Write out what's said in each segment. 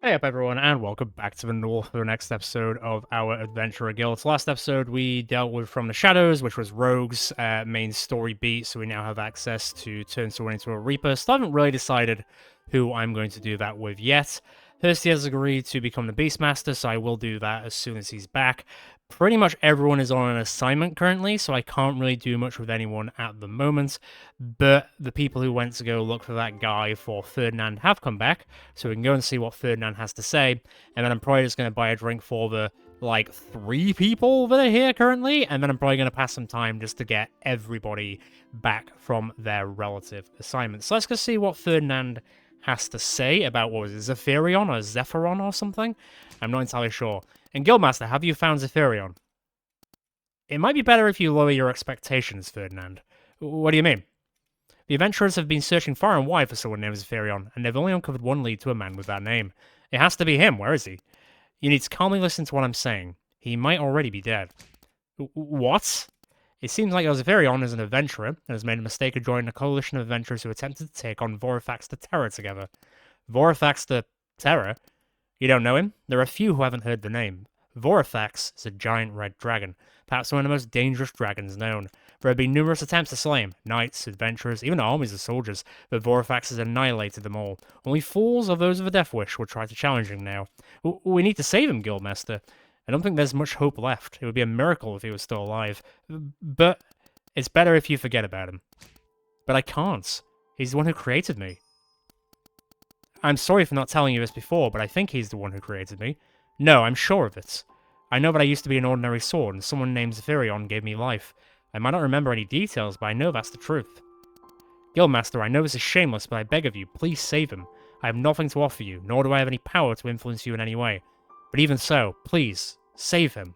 Hey up everyone, and welcome back to the North for the next episode of our Adventurer Guild. So last episode we dealt with From the Shadows, which was Rogue's main story beat, so we now have access to turn someone into a Reaper. Still haven't really decided who I'm going to do that with yet. Thirsty has agreed to become the Beastmaster, so I will do that as soon as he's back. Pretty much everyone is on an assignment currently, so I can't really do much with anyone at the moment. But the people who went to go look for that guy for Ferdinand have come back, so we can go and see what Ferdinand has to say. And then I'm probably just going to buy a drink for the, 3 people that are here currently, and then I'm probably going to pass some time just to get everybody back from their relative assignments. So let's go see what Ferdinand has to say about, what was it, Zephyrion or Zephyron or something? I'm not entirely sure. And Guildmaster, have you found Zephyrion? It might be better if you lower your expectations, Ferdinand. What do you mean? The adventurers have been searching far and wide for someone named Zephyrion, and they've only uncovered one lead to a man with that name. It has to be him. Where is he? You need to calmly listen to what I'm saying. He might already be dead. What? It seems like Zephyrion is an adventurer and has made a mistake of joining a coalition of adventurers who attempted to take on Vorifax the Terror together. Vorifax the Terror? You don't know him? There are a few who haven't heard the name. Vorifax is a giant red dragon, perhaps one of the most dangerous dragons known. There have been numerous attempts to slay him, knights, adventurers, even armies of soldiers, but Vorifax has annihilated them all. Only fools or those of a death wish would try to challenge him now. We need to save him, Guildmaster. I don't think there's much hope left. It would be a miracle if he was still alive. But it's better if you forget about him. But I can't. He's the one who created me. I'm sorry for not telling you this before, but I think he's the one who created me. No, I'm sure of it. I know that I used to be an ordinary sword, and someone named Zephyrion gave me life. I might not remember any details, but I know that's the truth. Guildmaster, I know this is shameless, but I beg of you, please save him. I have nothing to offer you, nor do I have any power to influence you in any way. But even so, please, save him.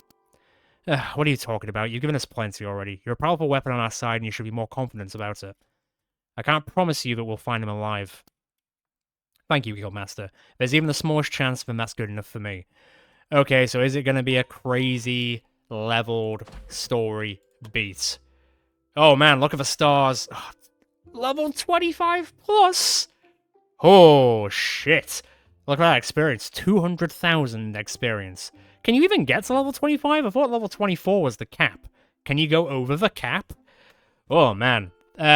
What are you talking about? You've given us plenty already. You're a powerful weapon on our side, and you should be more confident about it. I can't promise you that we'll find him alive. Thank you, Guildmaster. There's even the smallest chance, then that's good enough for me. Okay, so is it going to be a crazy, leveled story beat? Oh man, look at the stars. Oh, level 25 plus? Oh, shit. Look at that experience. 200,000 experience. Can you even get to level 25? I thought level 24 was the cap. Can you go over the cap? Oh, man.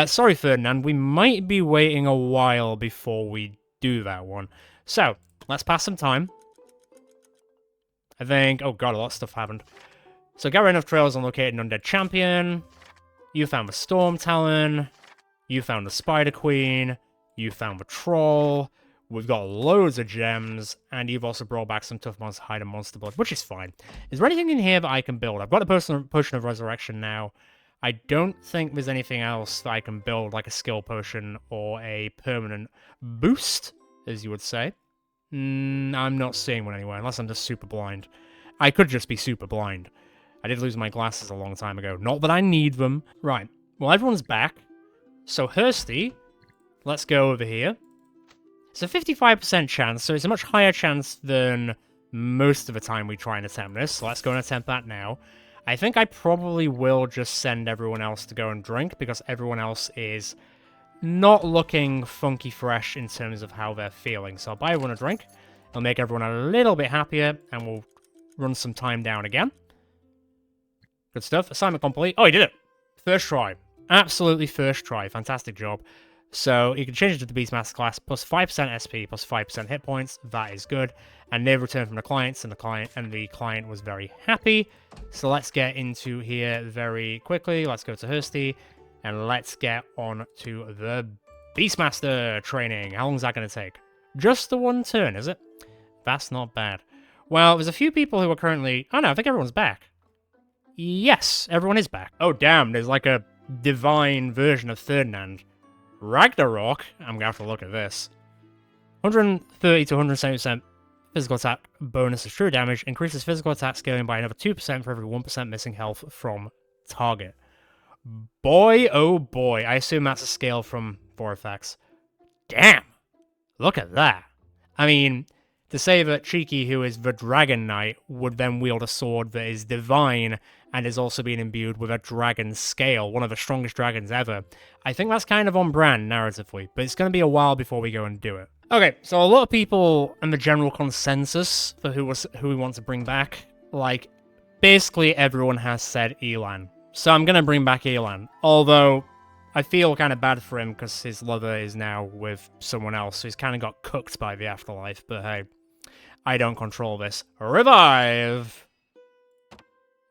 Sorry, Ferdinand. We might be waiting a while before we do that one. So, let's pass some time. I think... Oh god, a lot of stuff happened. So, Gathering of Trails unlocated an Undead Champion. You found the Storm Talon. You found the Spider Queen. You found the Troll. We've got loads of gems. And you've also brought back some Tough Monster Hide and Monster Blood, which is fine. Is there anything in here that I can build? I've got the Potion of Resurrection now. I don't think there's anything else that I can build, like a skill potion or a permanent boost, as you would say. I'm not seeing one anywhere, unless I'm just super blind. I could just be super blind. I did lose my glasses a long time ago. Not that I need them. Right. Well, everyone's back. So, Hursty, let's go over here. It's a 55% chance, so it's a much higher chance than most of the time we try and attempt this. So let's go and attempt that now. I think I probably will just send everyone else to go and drink, because everyone else is not looking funky fresh in terms of how they're feeling. So I'll buy everyone a drink. It'll make everyone a little bit happier, and we'll run some time down again. Good stuff. Assignment complete. Oh, he did it! First try. Absolutely first try. Fantastic job. So you can change it to the Beastmaster class, plus 5% SP, plus 5% hit points. That is good. And they've returned from the clients, and the client was very happy. So let's get into here very quickly. Let's go to Hursty, and let's get on to the Beastmaster training. How long is that going to take? Just the one turn, is it? That's not bad. Well, there's a few people who are currently... Oh no, I think everyone's back. Yes, everyone is back. Oh damn, there's like a divine version of Ferdinand. Ragnarok? I'm gonna have to look at this. 130 to 170% physical attack bonus of true damage. Increases physical attack scaling by another 2% for every 1% missing health from target. Boy, oh boy. I assume that's a scale from Vorifax. Damn! Look at that. I mean, to say that Cheeky, who is the Dragon Knight, would then wield a sword that is divine and is also being imbued with a dragon scale, one of the strongest dragons ever, I think that's kind of on brand narratively, but it's going to be a while before we go and do it. Okay, so a lot of people and the general consensus for who we want to bring back, like, basically everyone has said Elan. So I'm gonna bring back Elan. Although, I feel kind of bad for him because his lover is now with someone else, so he's kind of got cooked by the afterlife, but hey, I don't control this. Revive!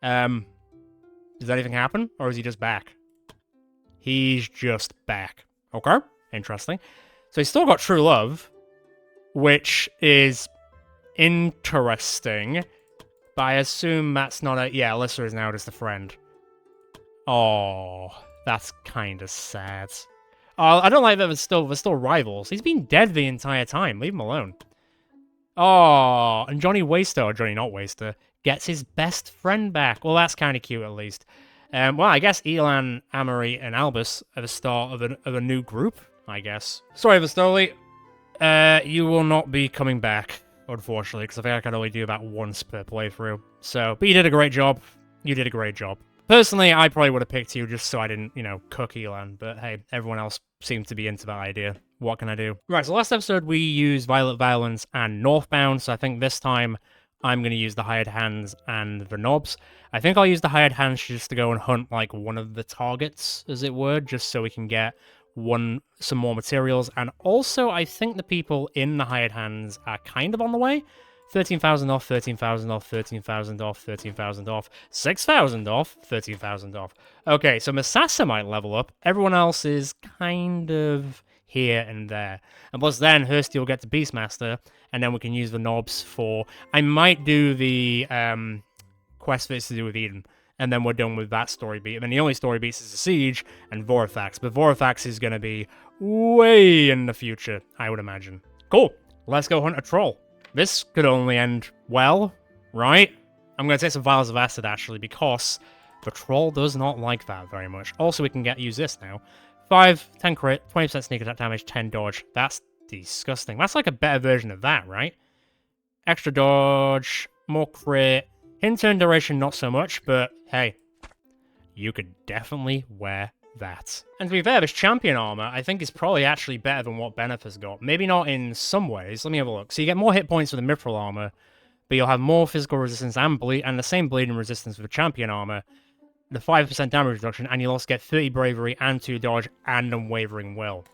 Does anything happen, or is he just back? He's just back. Okay, interesting. So he's still got true love, which is interesting, but I assume that's not a... Yeah, Alyssa is now just a friend. Oh, that's kind of sad. I don't like that they're still rivals. He's been dead the entire time. Leave him alone. Oh, and Johnny Waster, or Johnny Not Waster, gets his best friend back. Well, that's kind of cute, at least. Well, I guess Elan, Amory, and Albus are the start of a new group, I guess. Sorry, Vistoli. You will not be coming back, unfortunately, because I think I can only do about once per playthrough. So, but you did a great job. You did a great job. Personally, I probably would have picked you just so I didn't, you know, cook Elan, but hey, everyone else seemed to be into that idea. What can I do? Right, so last episode we used Violet Violence and Northbound, so I think this time I'm going to use the Hired Hands and the Knobs. I think I'll use the Hired Hands just to go and hunt, like, one of the targets, as it were, just so we can get some more materials, and also I think the people in the Hired Hands are kind of on the way. 13,000 off, 13,000 off, 13,000 off, 13,000 off, 6,000 off, 13,000 off. Okay, so Masasa might level up. Everyone else is kind of here and there. And plus then, Hursty will get to Beastmaster, and then we can use the knobs for... I might do the quest bits to do with Eden, and then we're done with that story beat. And then the only story beats is the Siege and Vorafax, but Vorafax is going to be way in the future, I would imagine. Cool, let's go hunt a troll. This could only end well, right? I'm going to take some vials of acid, actually, because the troll does not like that very much. Also, we can use this now. 5, 10 crit, 20% sneak attack damage, 10 dodge. That's disgusting. That's like a better version of that, right? Extra dodge, more crit. Hidden turn duration, not so much, but hey, you could definitely wear that. And to be fair, this champion armor, I think, is probably actually better than what Benneth has got. Maybe not in some ways. Let me have a look. So you get more hit points with the mithril armor, but you'll have more physical resistance and the same bleeding resistance with the champion armor, the 5% damage reduction, and you'll also get 30 bravery and 2 dodge and unwavering will.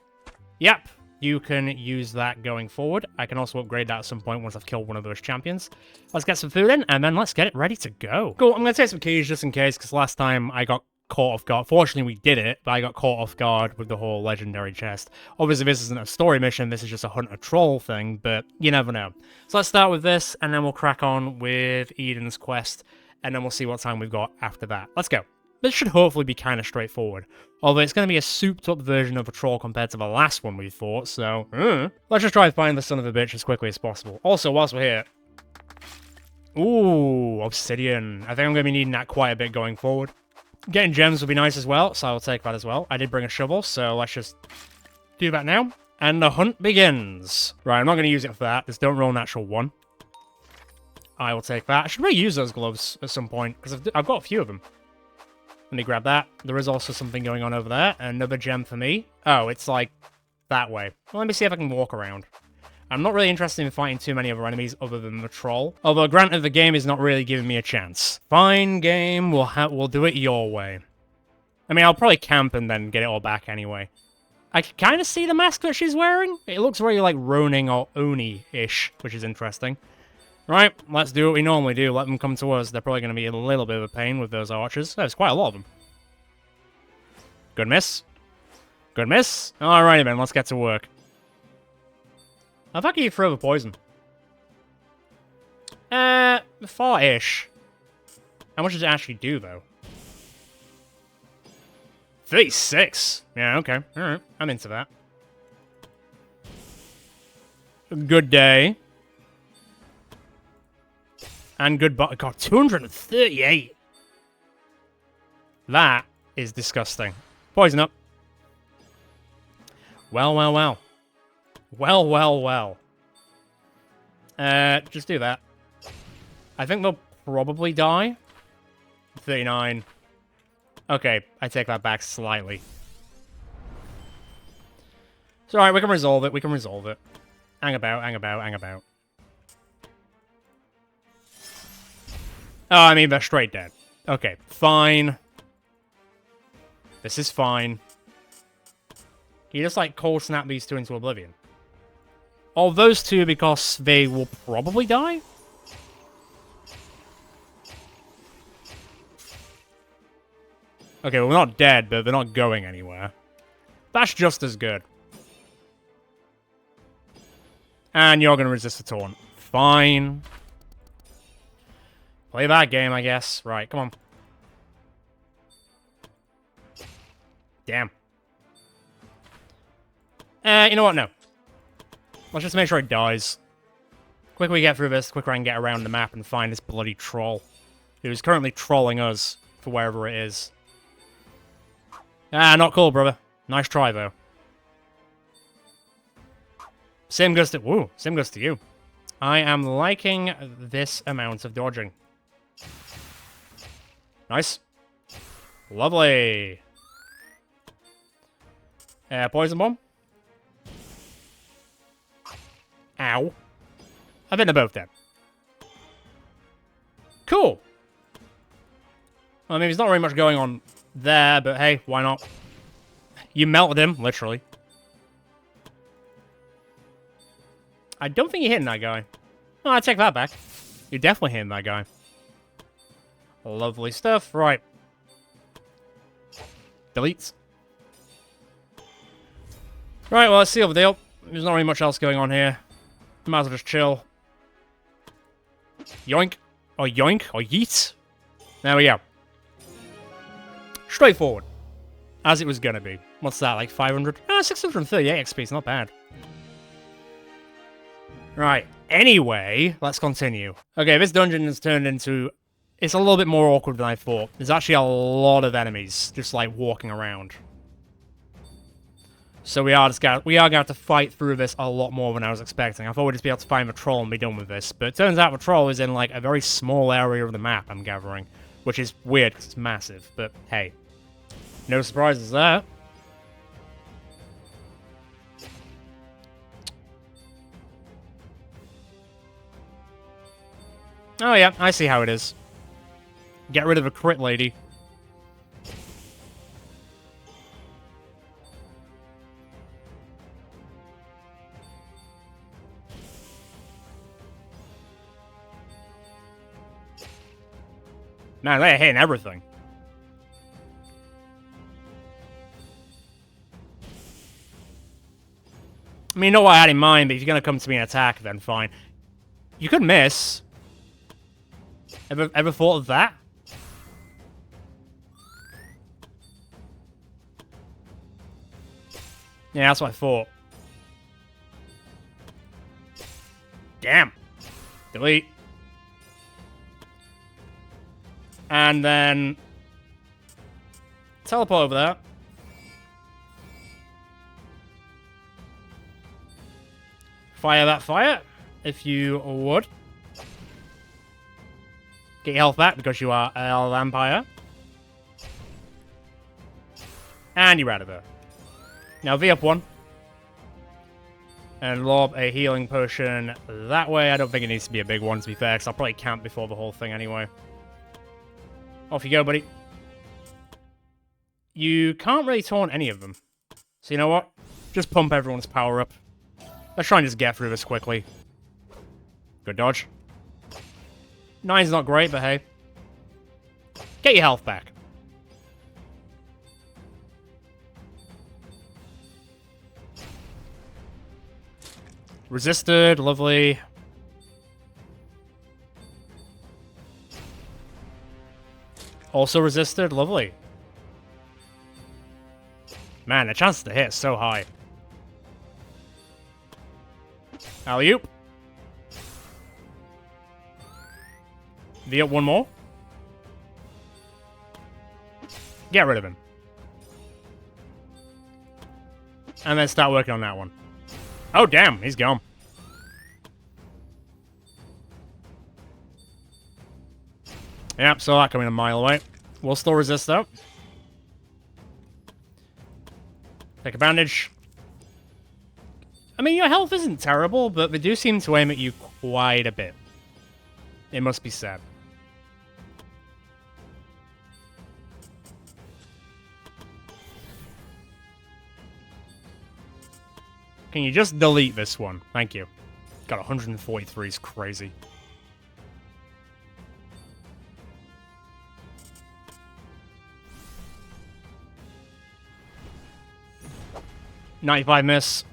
Yep, you can use that going forward. I can also upgrade that at some point once I've killed one of those champions. Let's get some food in, and then let's get it ready to go. Cool, I'm going to take some keys just in case, because last time I got caught off guard. Fortunately, we did it, but I got caught off guard with the whole legendary chest. Obviously, this isn't a story mission, this is just a hunt a troll thing, but you never know. So let's start with this, and then we'll crack on with Eden's quest, and then we'll see what time we've got after that. Let's go. This should hopefully be kind of straightforward. Although it's going to be a souped-up version of a troll compared to the last one we fought, so... Let's just try and find the son of a bitch as quickly as possible. Also, whilst we're here... Ooh, obsidian. I think I'm going to be needing that quite a bit going forward. Getting gems would be nice as well, so I'll take that as well. I did bring a shovel, so let's just do that now. And the hunt begins. Right, I'm not going to use it for that. Just don't roll natural 1. I will take that. I should really use those gloves at some point, because I've got a few of them. Let me grab that. There is also something going on over there. Another gem for me. Oh, it's like that way. Well, let me see if I can walk around. I'm not really interested in fighting too many other enemies other than the troll. Although, granted, the game is not really giving me a chance. Fine, game. We'll do it your way. I mean, I'll probably camp and then get it all back anyway. I can kind of see the mask that she's wearing. It looks very, like, Ronin or Oni-ish, which is interesting. Right, let's do what we normally do. Let them come to us. They're probably going to be a little bit of a pain with those archers. There's quite a lot of them. Good miss. Good miss. Alrighty then, let's get to work. How far can you throw the poison? Far-ish. How much does it actually do, though? 36! Yeah, okay. Alright, I'm into that. Good day. And goodbye. God, 238! That is disgusting. Poison up. Well, well, well. Well, well, well. Just do that. I think they'll probably die. 39. Okay, I take that back slightly. It's alright, we can resolve it, we can resolve it. Hang about, hang about, hang about. Oh, I mean, they're straight dead. Okay, fine. This is fine. You just, like, cold snap these two into oblivion. Oh, those two, because they will probably die? Okay, well, they're not dead, but they're not going anywhere. That's just as good. And you're going to resist the taunt. Fine. Play that game, I guess. Right, come on. Damn. You know what? No. Let's just make sure it dies. The quicker we get through this, the quicker I can get around the map and find this bloody troll. Who's currently trolling us for wherever it is. Ah, not cool, brother. Nice try, though. Same goes to... Woo, same goes to you. I am liking this amount of dodging. Nice. Lovely. Poison bomb. Ow. I think they're both dead. Cool. Well, I mean, there's not really much going on there, but hey, why not? You melted him, literally. I don't think you're hitting that guy. Oh, I take that back. You're definitely hitting that guy. Lovely stuff. Right. Deletes. Right, well, let's seal the deal. There's not really much else going on here. Might as well just chill. Yoink. Or yoink. Or yeet. There we go. Straightforward. As it was gonna be. What's that, like 500? 638 XP, it's not bad. Right, anyway, let's continue. Okay, this dungeon has turned into... It's a little bit more awkward than I thought. There's actually a lot of enemies just, like, walking around. So we are going to have to fight through this a lot more than I was expecting. I thought we'd just be able to find the troll and be done with this. But it turns out the troll is in, like, a very small area of the map, I'm gathering. Which is weird, because it's massive. But, hey. No surprises there. Oh yeah, I see how it is. Get rid of a crit lady. Man, they're hitting everything. I mean, you know what I had in mind, but if you're going to come to me and attack, then fine. You could miss. Ever thought of that? Yeah, that's what I thought. Damn. Delete. And then... teleport over there. Fire that fire, if you would. Get your health back because you are a vampire. And you're out of there. Now V up one. And lob a healing potion that way. I don't think it needs to be a big one, to be fair, because I'll probably camp before the whole thing anyway. Off you go, buddy. You can't really taunt any of them. So you know what? Just pump everyone's power up. Let's try and just get through this quickly. Good dodge. 9's not great, but hey. Get your health back. Resisted, lovely. Also resisted, lovely. Man, the chance to hit is so high. Alley-oop. V up one more. Get rid of him. And then start working on that one. Oh, damn, he's gone. Yep, saw that coming a mile away. We'll still resist, though. Take advantage. I mean, your health isn't terrible, but they do seem to aim at you quite a bit. It must be said. Can you just delete this one? Thank you. God, 143 is crazy. $95 miss.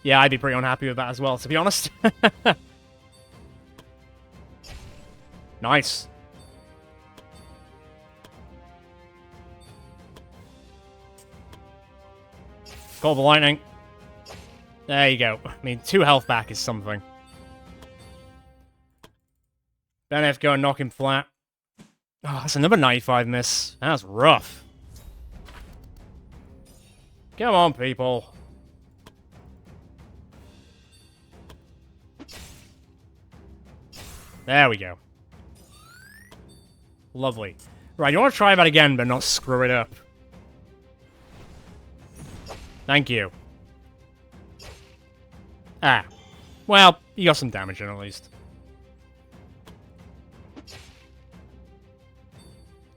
Yeah, I'd be pretty unhappy with that as well, to be honest. Nice. Call the lightning. There you go. I mean, 2 health back is something. Then I have to go and knock him flat. Oh, that's another 95 miss. That's rough. Come on, people. There we go. Lovely. Right, you want to try that again, but not screw it up. Thank you. Ah. Well, you got some damage in at least.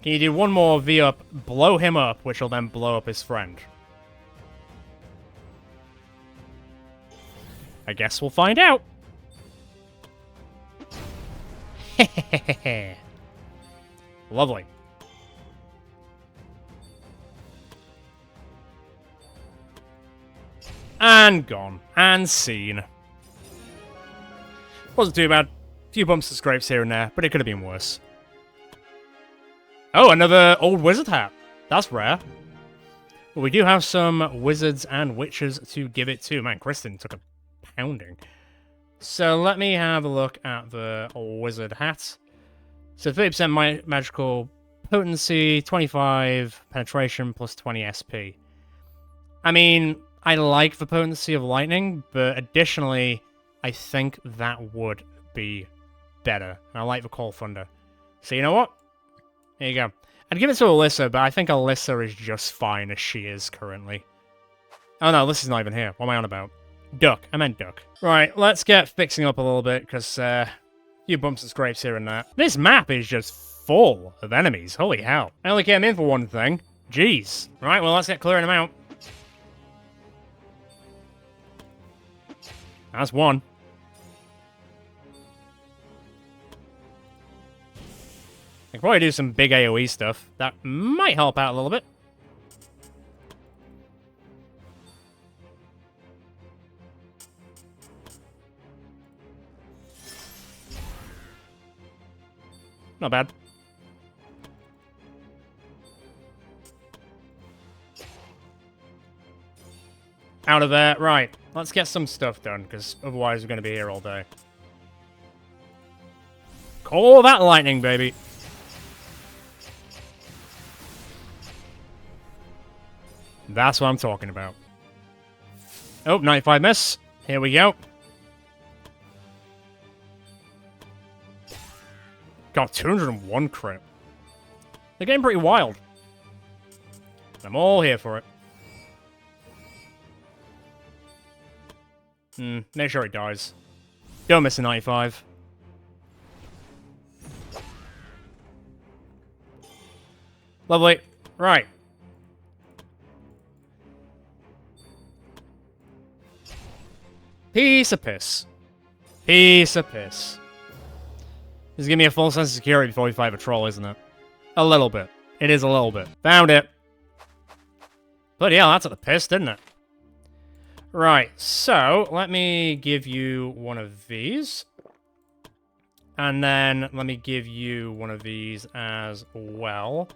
Can you do one more V-up, blow him up, which will then blow up his friend? I guess we'll find out. Lovely. And gone. And seen. Wasn't too bad. Few bumps and scrapes here and there, but it could have been worse. Oh, another old wizard hat. That's rare. Well, we do have some wizards and witches to give it to. Man, Kristen took a pounding. So let me have a look at the wizard hat. So 30% magical potency, 25 penetration, plus 20 SP. I mean, I like the potency of lightning, but additionally, I think that would be better. And I like the Call Thunder. So you know what? There you go. I'd give it to Alyssa, but I think Alyssa is just fine as she is currently. Oh no, Alyssa's not even here. What am I on about? Duck. I meant Duck. Right, let's get fixing up a little bit, because, a few bumps and scrapes here and there. This map is just full of enemies. Holy hell. I only came in for one thing. Jeez. Right, well, let's get clearing them out. That's one. I can probably do some big AoE stuff. That might help out a little bit. Not bad. Out of there. Right. Let's get some stuff done, because otherwise we're going to be here all day. Call that lightning, baby. That's what I'm talking about. Oh, 95 miss. Here we go. God, 201 crit. They're getting pretty wild. I'm all here for it. Make sure he dies. Don't miss a 95. Lovely. Right. Piece of piss. Piece of piss. This is giving me a full sense of security before we fight a troll, isn't it? A little bit. It is a little bit. Found it. Bloody hell, that's at the piss, didn't it? Right, so let me give you one of these. And then let me give you one of these as well.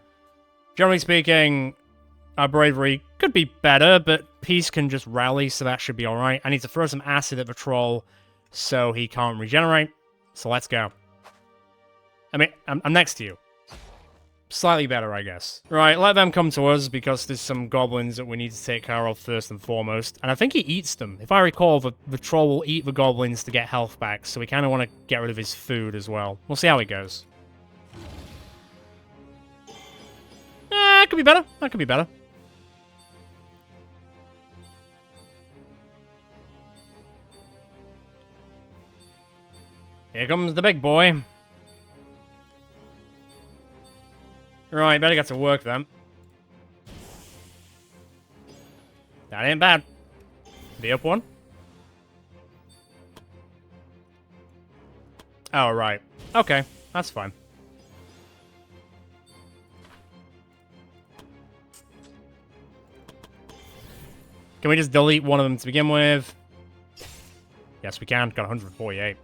Generally speaking, our bravery could be better, but peace can just rally, so that should be alright. I need to throw some acid at the troll so he can't regenerate. So let's go. I mean, I'm next to you. Slightly better, I guess. Right, let them come to us, because there's some goblins that we need to take care of first and foremost. And I think he eats them. If I recall, the troll will eat the goblins to get health back, so we kind of want to get rid of his food as well. We'll see how it goes. That could be better. That could be better. Here comes the big boy. Right, better get to work then. That ain't bad. The up one. Oh, right. Okay, that's fine. Can we just delete one of them to begin with? Yes, we can. Got 148.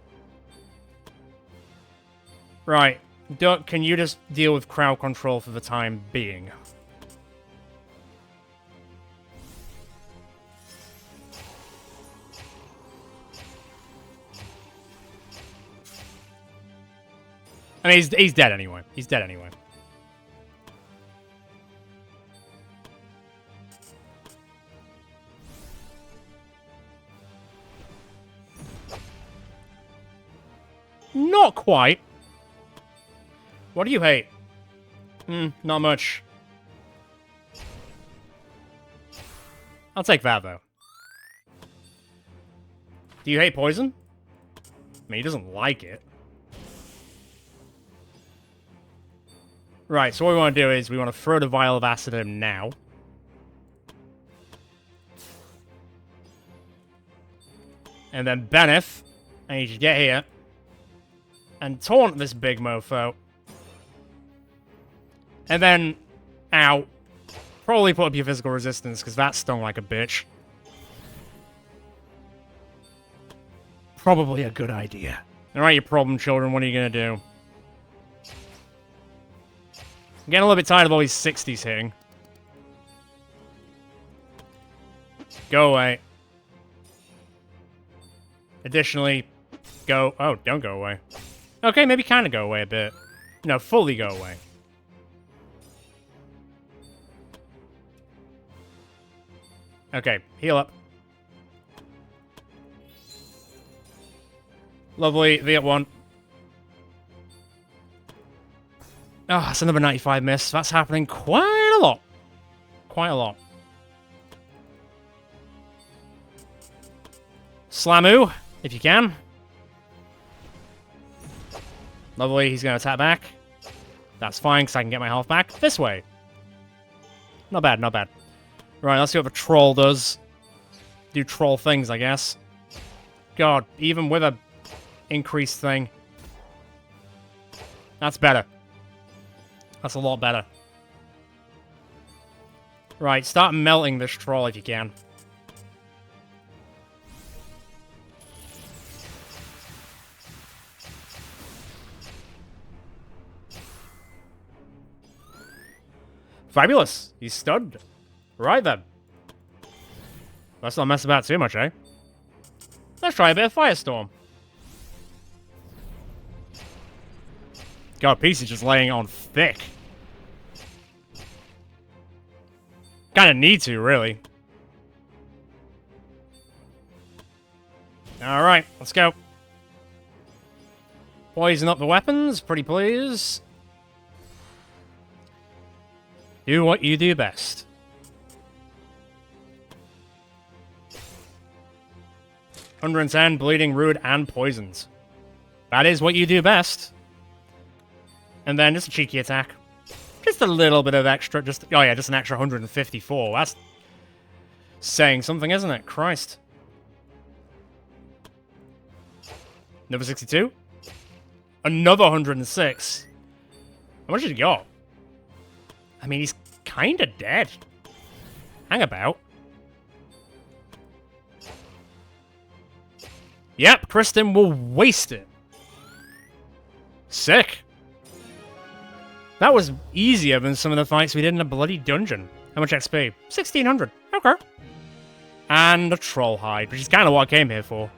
Right. Duck, can you just deal with crowd control for the time being? I mean, he's dead anyway. He's dead anyway. Not quite. What do you hate? Not much. I'll take that, though. Do you hate poison? I mean, he doesn't like it. Right, so what we want to do is we want to throw the vial of acid at him now. And then Benneth, I need you to get here and taunt this big mofo. And then, ow, probably put up your physical resistance, because that stung like a bitch. Probably a good idea. Alright, you problem children, what are you gonna do? I'm getting a little bit tired of all these 60s hitting. Go away. Additionally, go... Oh, don't go away. Okay, maybe kind of go away a bit. No, fully go away. Okay, heal up. Lovely, the up one. Oh, that's another 95 miss. That's happening quite a lot. Quite a lot. Slamu, if you can. Lovely, he's going to attack back. That's fine, because I can get my health back this way. Not bad, not bad. Right, let's see what the troll does. Do troll things, I guess. God, even with a increased thing. That's better. That's a lot better. Right, start melting this troll if you can. Fabulous. He's stunned. Right then. Let's not mess about too much, eh? Let's try a bit of Firestorm. God, Peace is just laying on thick. Kinda need to, really. Alright, let's go. Poison up the weapons, pretty please. Do what you do best. 110, bleeding, rude, and poisons. That is what you do best. And then just a cheeky attack. Just a little bit of extra, oh yeah, just an extra 154. That's saying something, isn't it? Christ. Another 62. Another 106. How much did he got? I mean, he's kinda dead. Hang about. Yep, Kristen will waste it. Sick. That was easier than some of the fights we did in a bloody dungeon. How much XP? 1600. Okay. And a troll hide, which is kind of what I came here for.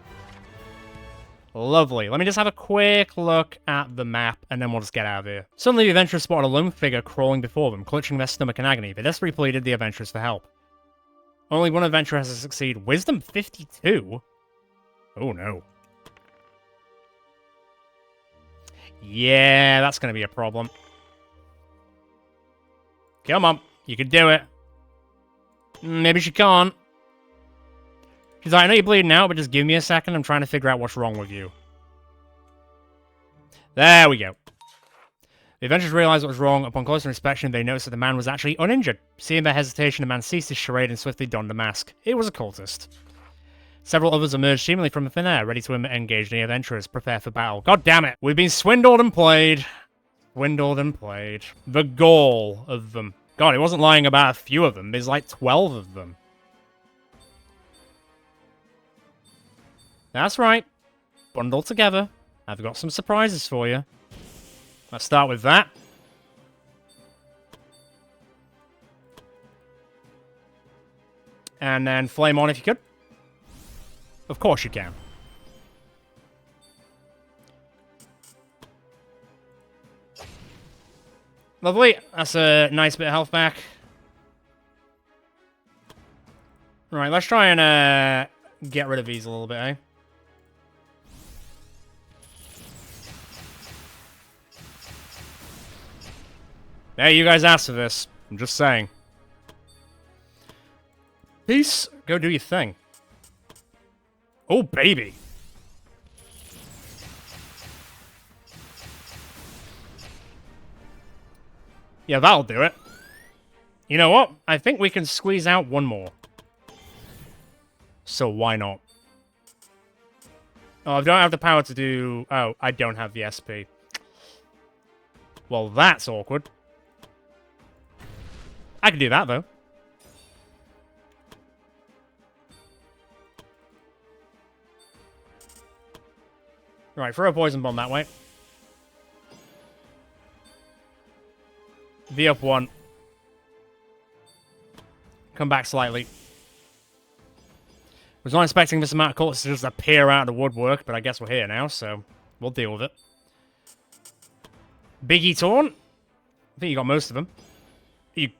Lovely. Let me just have a quick look at the map, and then we'll just get out of here. Suddenly, the adventurers spotted a lone figure crawling before them, clutching their stomach in agony. They desperately pleaded the adventurers for help. Only one adventurer has to succeed. Wisdom 52? Oh, no. Yeah, that's going to be a problem. Come on, you can do it. Maybe she can't. She's like, I know you're bleeding out, but just give me a second. I'm trying to figure out what's wrong with you. There we go. The adventurers realized what was wrong. Upon closer inspection, they noticed that the man was actually uninjured. Seeing their hesitation, the man ceased his charade and swiftly donned a mask. It was a cultist. Several others emerged seemingly from thin air, ready to engage the adventurers. Prepare for battle. God damn it! We've been swindled and played. Swindled and played. The gall of them. God, he wasn't lying about a few of them. There's like 12 of them. That's right. Bundled together. I've got some surprises for you. Let's start with that. And then flame on if you could. Of course you can. Lovely. That's a nice bit of health back. Right, let's try and get rid of these a little bit, eh? Hey, you guys asked for this. I'm just saying. Peace. Go do your thing. Oh, baby. Yeah, that'll do it. You know what? I think we can squeeze out one more. So why not? Oh, I don't have the power to do... Oh, I don't have the SP. Well, that's awkward. I can do that, though. Right, throw a poison bomb that way. The up one. Come back slightly. Was not expecting this amount of cultists to just appear out of the woodwork, but I guess we're here now, so we'll deal with it. Biggie Taunt. I think you got most of them. You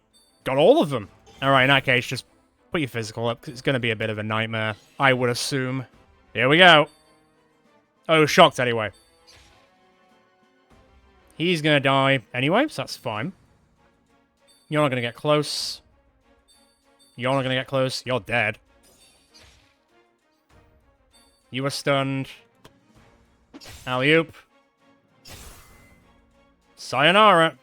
got all of them. Alright, in that case, just put your physical up, because it's going to be a bit of a nightmare, I would assume. Here we go. Oh, shocked anyway. He's going to die anyway, so that's fine. You're not going to get close. You're not going to get close. You're dead. You were stunned. Alley-oop. Sayonara.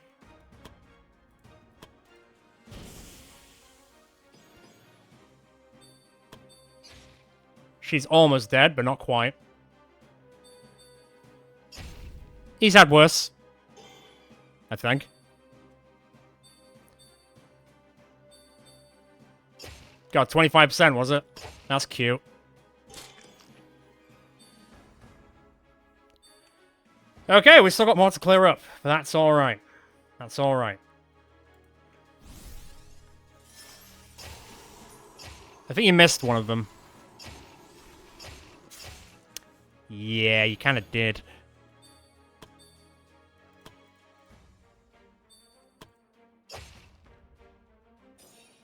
She's almost dead, but not quite. He's had worse. I think. God, 25%, was it? That's cute. Okay, we still got more to clear up, but that's alright. That's alright. I think you missed one of them. Yeah, you kind of did.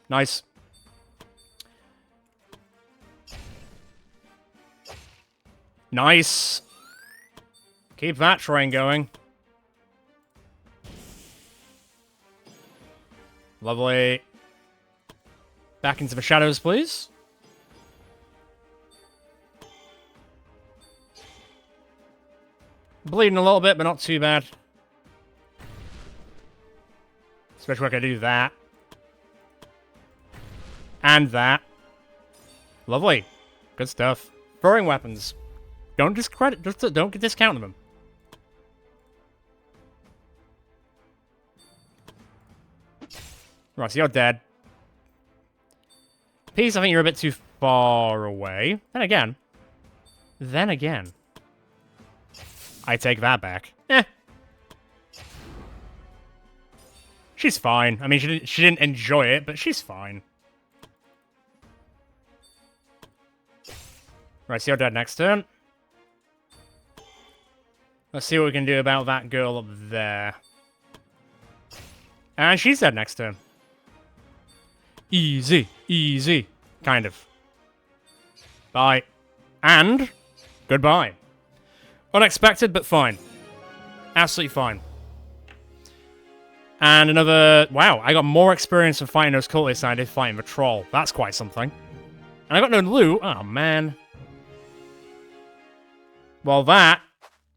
Nice. Nice. Keep that train going. Lovely. Back into the shadows, please. Bleeding a little bit, but not too bad. Especially when I can do that. And that. Lovely. Good stuff. Throwing weapons. Don't discredit, just don't discount them. Right, so you're dead. Peace, I think you're a bit too far away. Then again. I take that back. Eh. She's fine. I mean, she didn't enjoy it, but she's fine. Right, so you're dead next turn. Let's see what we can do about that girl up there. And she's dead next turn. Easy, easy. Kind of. Bye. And goodbye. Unexpected, but fine. Absolutely fine. And another... Wow, I got more experience from fighting those cultists than I did fighting the troll. That's quite something. And I got no loot. Oh, man. Well, that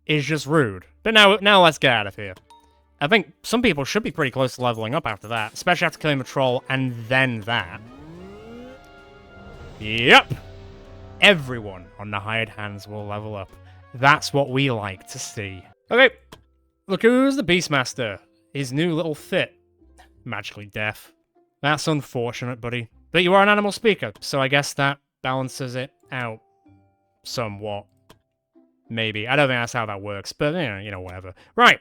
is just rude. But now let's get out of here. I think some people should be pretty close to leveling up after that, especially after killing the troll and then that. Yep! Everyone on the hired hands will level up. That's what we like to see. Okay, look who's the Beastmaster. His new little fit. Magically deaf. That's unfortunate, buddy. But you are an animal speaker, so I guess that balances it out. Somewhat. Maybe. I don't think that's how that works, but you know, whatever. Right.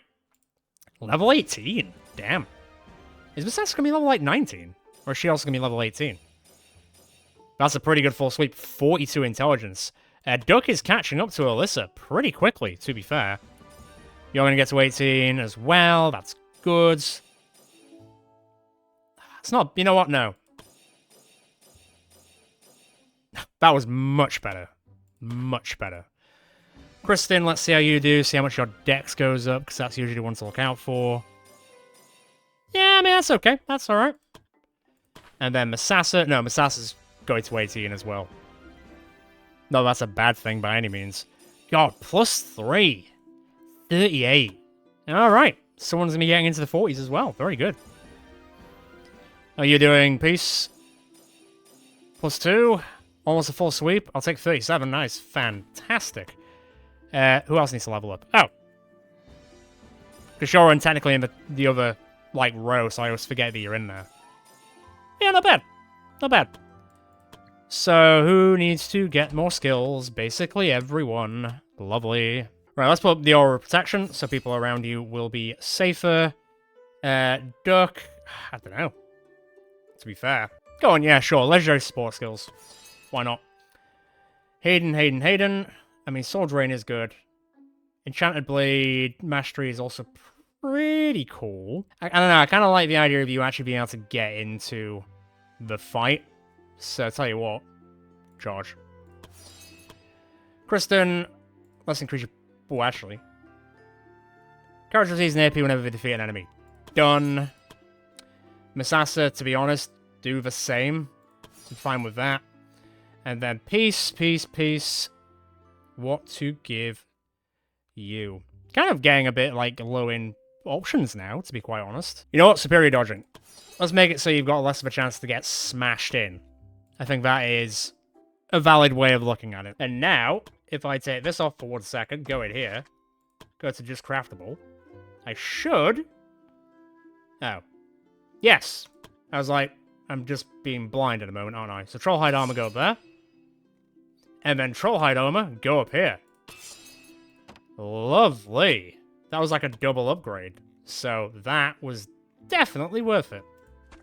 Level 18? Damn. Is Misasa gonna be level, like, 19? Or is she also gonna be level 18? That's a pretty good full sweep. 42 intelligence. Duck is catching up to Alyssa pretty quickly, to be fair. You're gonna get to 18 as well. That's good. It's not... You know what? No. That was much better. Much better. Kristen, let's see how you do. See how much your dex goes up, because that's usually the one to look out for. Yeah, I mean, that's okay. That's alright. And then Misasa. No, Misasa's going to 18 as well. No, that's a bad thing by any means. God, +3. 38. Alright. Someone's going to be getting into the 40s as well. Very good. Are you doing peace? +2. Almost a full sweep. I'll take 37. Nice. Fantastic. Who else needs to level up? Oh. Because you're in technically in the other, like, row, so I always forget that you're in there. Yeah, not bad. Not bad. So, who needs to get more skills? Basically everyone. Lovely. Right, let's put up the aura of protection, so people around you will be safer. Duck. I don't know. To be fair. Go on, yeah, sure. Legendary support skills. Why not? Hayden. I mean, Sword Rain is good. Enchanted Blade Mastery is also pretty cool. I don't know, I kind of like the idea of you actually being able to get into the fight. So, tell you what. Charge. Kristen, let's increase your... Oh, actually. Character receives an AP whenever they defeat an enemy. Done. Misasa, to be honest, do the same. I'm fine with that. And then peace. What to give you? Kind of getting a bit, like, low in options now, to be quite honest. You know what? Superior dodging. Let's make it so you've got less of a chance to get smashed in. I think that is a valid way of looking at it. And now, if I take this off for 1 second, go in here, go to just craftable, I should... Oh. Yes! I was like, I'm just being blind at the moment, aren't I? So Troll Hide Armor, go up there. And then Troll Hide Armor, go up here. Lovely. That was like a double upgrade. So that was definitely worth it.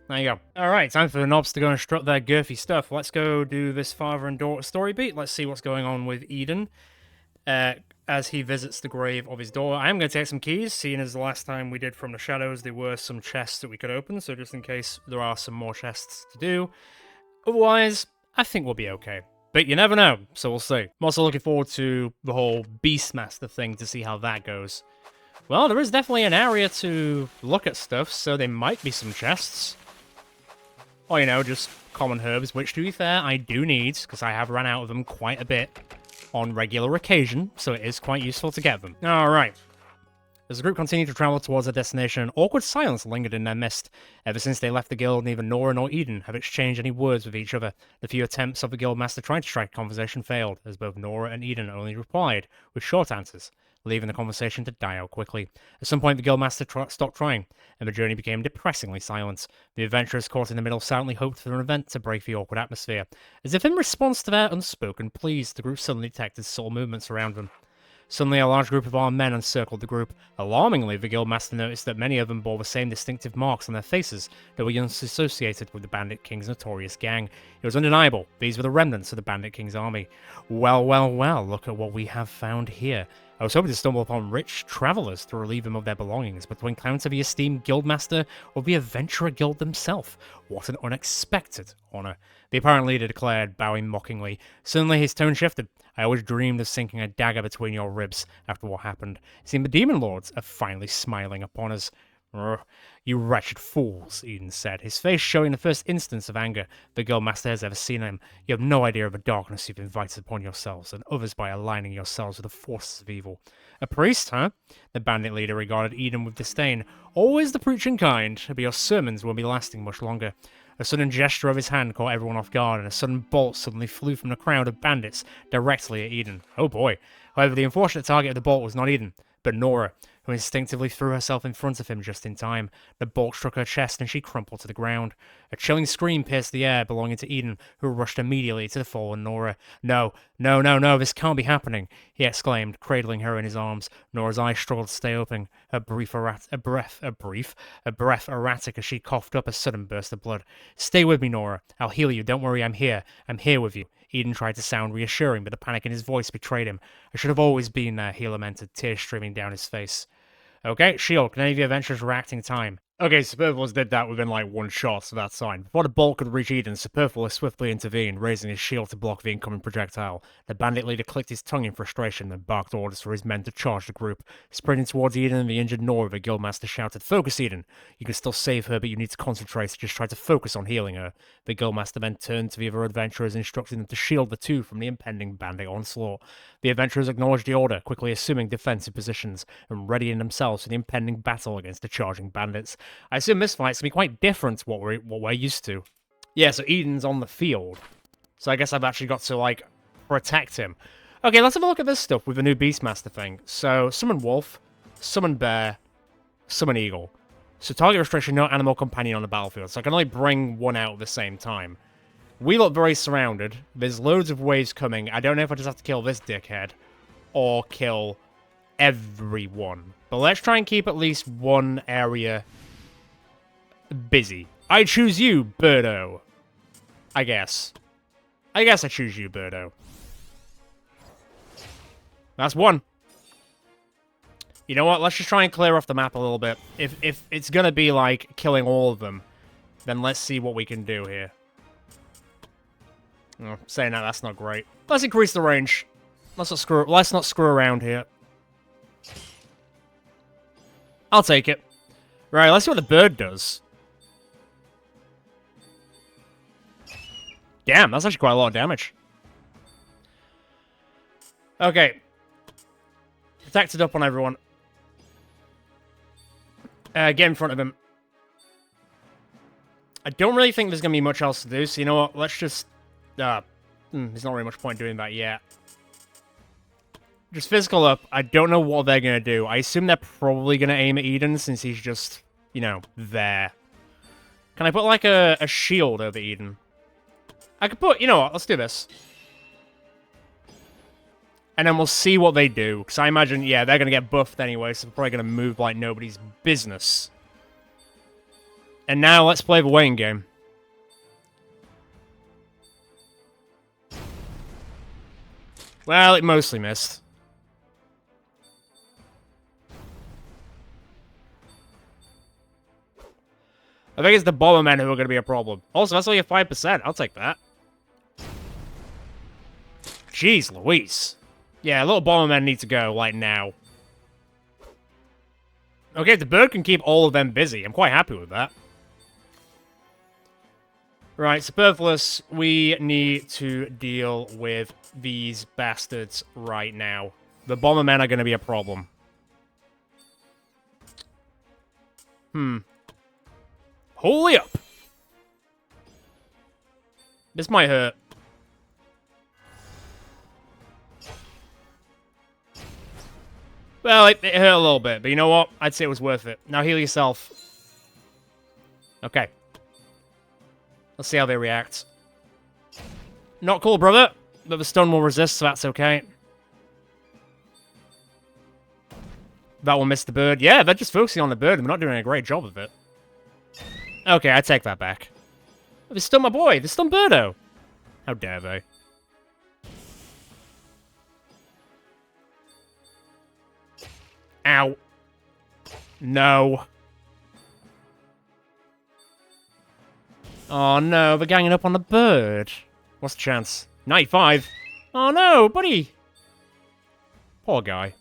There you go. Alright, time for the knobs to go and strut their girthy stuff. Let's go do this father and daughter story beat. Let's see what's going on with Eden. As he visits the grave of his daughter. I am going to take some keys, seeing as the last time we did From the Shadows, there were some chests that we could open, so just in case there are some more chests to do. Otherwise, I think we'll be okay. But you never know, so we'll see. I'm also looking forward to the whole Beastmaster thing to see how that goes. Well, there is definitely an area to look at stuff, so there might be some chests. Or, you know, just common herbs, which, to be fair, I do need, because I have run out of them quite a bit on regular occasion, so it is quite useful to get them. Alright. As the group continued to travel towards their destination, an awkward silence lingered in their midst. Ever since they left the guild, neither Nora nor Eden have exchanged any words with each other. The few attempts of the guildmaster trying to strike a conversation failed, as both Nora and Eden only replied with short answers, leaving the conversation to die out quickly. At some point, the guildmaster stopped trying, and the journey became depressingly silent. The adventurers caught in the middle silently hoped for an event to break the awkward atmosphere. As if in response to their unspoken pleas, the group suddenly detected subtle movements around them. Suddenly, a large group of armed men encircled the group. Alarmingly, the guildmaster noticed that many of them bore the same distinctive marks on their faces that were once associated with the Bandit King's notorious gang. It was undeniable. These were the remnants of the Bandit King's army. Well, look at what we have found here. I was hoping to stumble upon rich travelers to relieve them of their belongings, but to encounter the esteemed guildmaster or the adventurer guild themselves. What an unexpected honor. The apparent leader declared, bowing mockingly. Suddenly his tone shifted. I always dreamed of sinking a dagger between your ribs after what happened. It seemed the demon lords are finally smiling upon us. "Ugh, you wretched fools," Eden said, his face showing the first instance of anger the Guild Master has ever seen in him. "You have no idea of the darkness you've invited upon yourselves and others by aligning yourselves with the forces of evil. A priest, huh?" The bandit leader regarded Eden with disdain. "Always the preaching kind, but your sermons won't be lasting much longer." A sudden gesture of his hand caught everyone off guard, and a sudden bolt suddenly flew from the crowd of bandits directly at Eden. Oh boy. However, the unfortunate target of the bolt was not Eden, but Nora, who instinctively threw herself in front of him just in time. The bolt struck her chest and she crumpled to the ground. A chilling scream pierced the air belonging to Eden, who rushed immediately to the fallen Nora. "No, no, no, no, this can't be happening," he exclaimed, cradling her in his arms. Nora's eyes struggled to stay open, her breath erratic as she coughed up a sudden burst of blood. "Stay with me, Nora. I'll heal you. Don't worry, I'm here. I'm here with you." Eden tried to sound reassuring, but the panic in his voice betrayed him. "I should have always been there," he lamented, tears streaming down his face. Okay, shield, can any of the adventurers react in time? Okay, Superfluous did that within like one shot, so that's fine. Before the bolt could reach Eden, Superfluous swiftly intervened, raising his shield to block the incoming projectile. The bandit leader clicked his tongue in frustration and barked orders for his men to charge the group. Sprinting towards Eden and the injured Nora, the Guildmaster shouted, "Focus, Eden! You can still save her, but you need to concentrate, just try to focus on healing her." The Guildmaster then turned to the other adventurers, instructing them to shield the two from the impending bandit onslaught. The adventurers acknowledged the order, quickly assuming defensive positions and readying themselves for the impending battle against the charging bandits. I assume this fight's gonna be quite different to what we're used to. Yeah, so Eden's on the field. So I guess I've actually got to, like, protect him. Okay, let's have a look at this stuff with the new Beastmaster thing. So, summon wolf, summon bear, summon eagle. So target restriction, no animal companion on the battlefield. So I can only bring one out at the same time. We look very surrounded. There's loads of waves coming. I don't know if I just have to kill this dickhead or kill everyone. But let's try and keep at least one area busy. I choose you, Birdo. I guess I choose you, Birdo. That's one. You know what? Let's just try and clear off the map a little bit. If it's gonna be like killing all of them, then let's see what we can do here. Oh, saying that, that's not great. Let's increase the range. Let's not screw around here. I'll take it. Right, let's see what the bird does. Damn, that's actually quite a lot of damage. Okay. Protected up on everyone. Get in front of him. I don't really think there's going to be much else to do, so you know what? Let's just... there's not really much point doing that yet. Just physical up. I don't know what they're going to do. I assume they're probably going to aim at Eden, since he's just, you know, there. Can I put, like, a shield over Eden? I could put... You know what? Let's do this. And then we'll see what they do. Because I imagine, yeah, they're going to get buffed anyway, so they're probably going to move like nobody's business. And now let's play the waiting game. Well, it mostly missed. I think it's the Bombermen who are going to be a problem. Also, that's only a 5%. I'll take that. Jeez Louise. Yeah, little Bombermen need to go, like, now. Okay, the bird can keep all of them busy. I'm quite happy with that. Right, Superfluous, we need to deal with these bastards right now. The Bombermen are going to be a problem. Holy up! This might hurt. Well, it hurt a little bit, but you know what? I'd say it was worth it. Now heal yourself. Okay. Let's see how they react. Not cool, brother. But the stun will resist, so that's okay. That will miss the bird. Yeah, they're just focusing on the bird and they're not doing a great job of it. Okay, I take that back. They stunned my boy. They stunned Birdo. How dare they? Ow. No. Oh no, they're ganging up on the bird. What's the chance? 95? Oh no, buddy. Poor guy.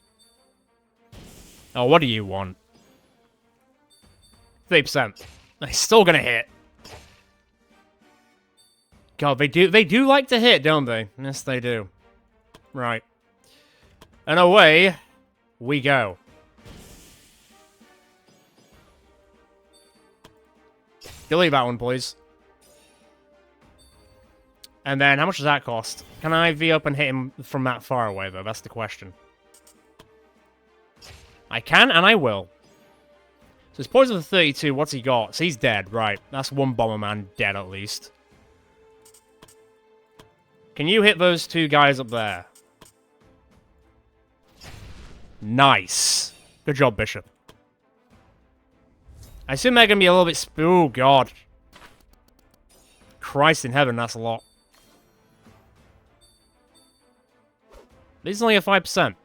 Oh, what do you want? 30%. They're still gonna hit. God, they do like to hit, don't they? Yes, they do. Right. And away we go. Delete that one, please. And then, how much does that cost? Can I V up and hit him from that far away, though? That's the question. I can, and I will. So his poison for 32, what's he got? So he's dead, right. That's one Bomberman dead, at least. Can you hit those two guys up there? Nice. Good job, Bishop. I assume they're going to be a little bit... Oh, God. Christ in heaven, that's a lot. This is only a 5%.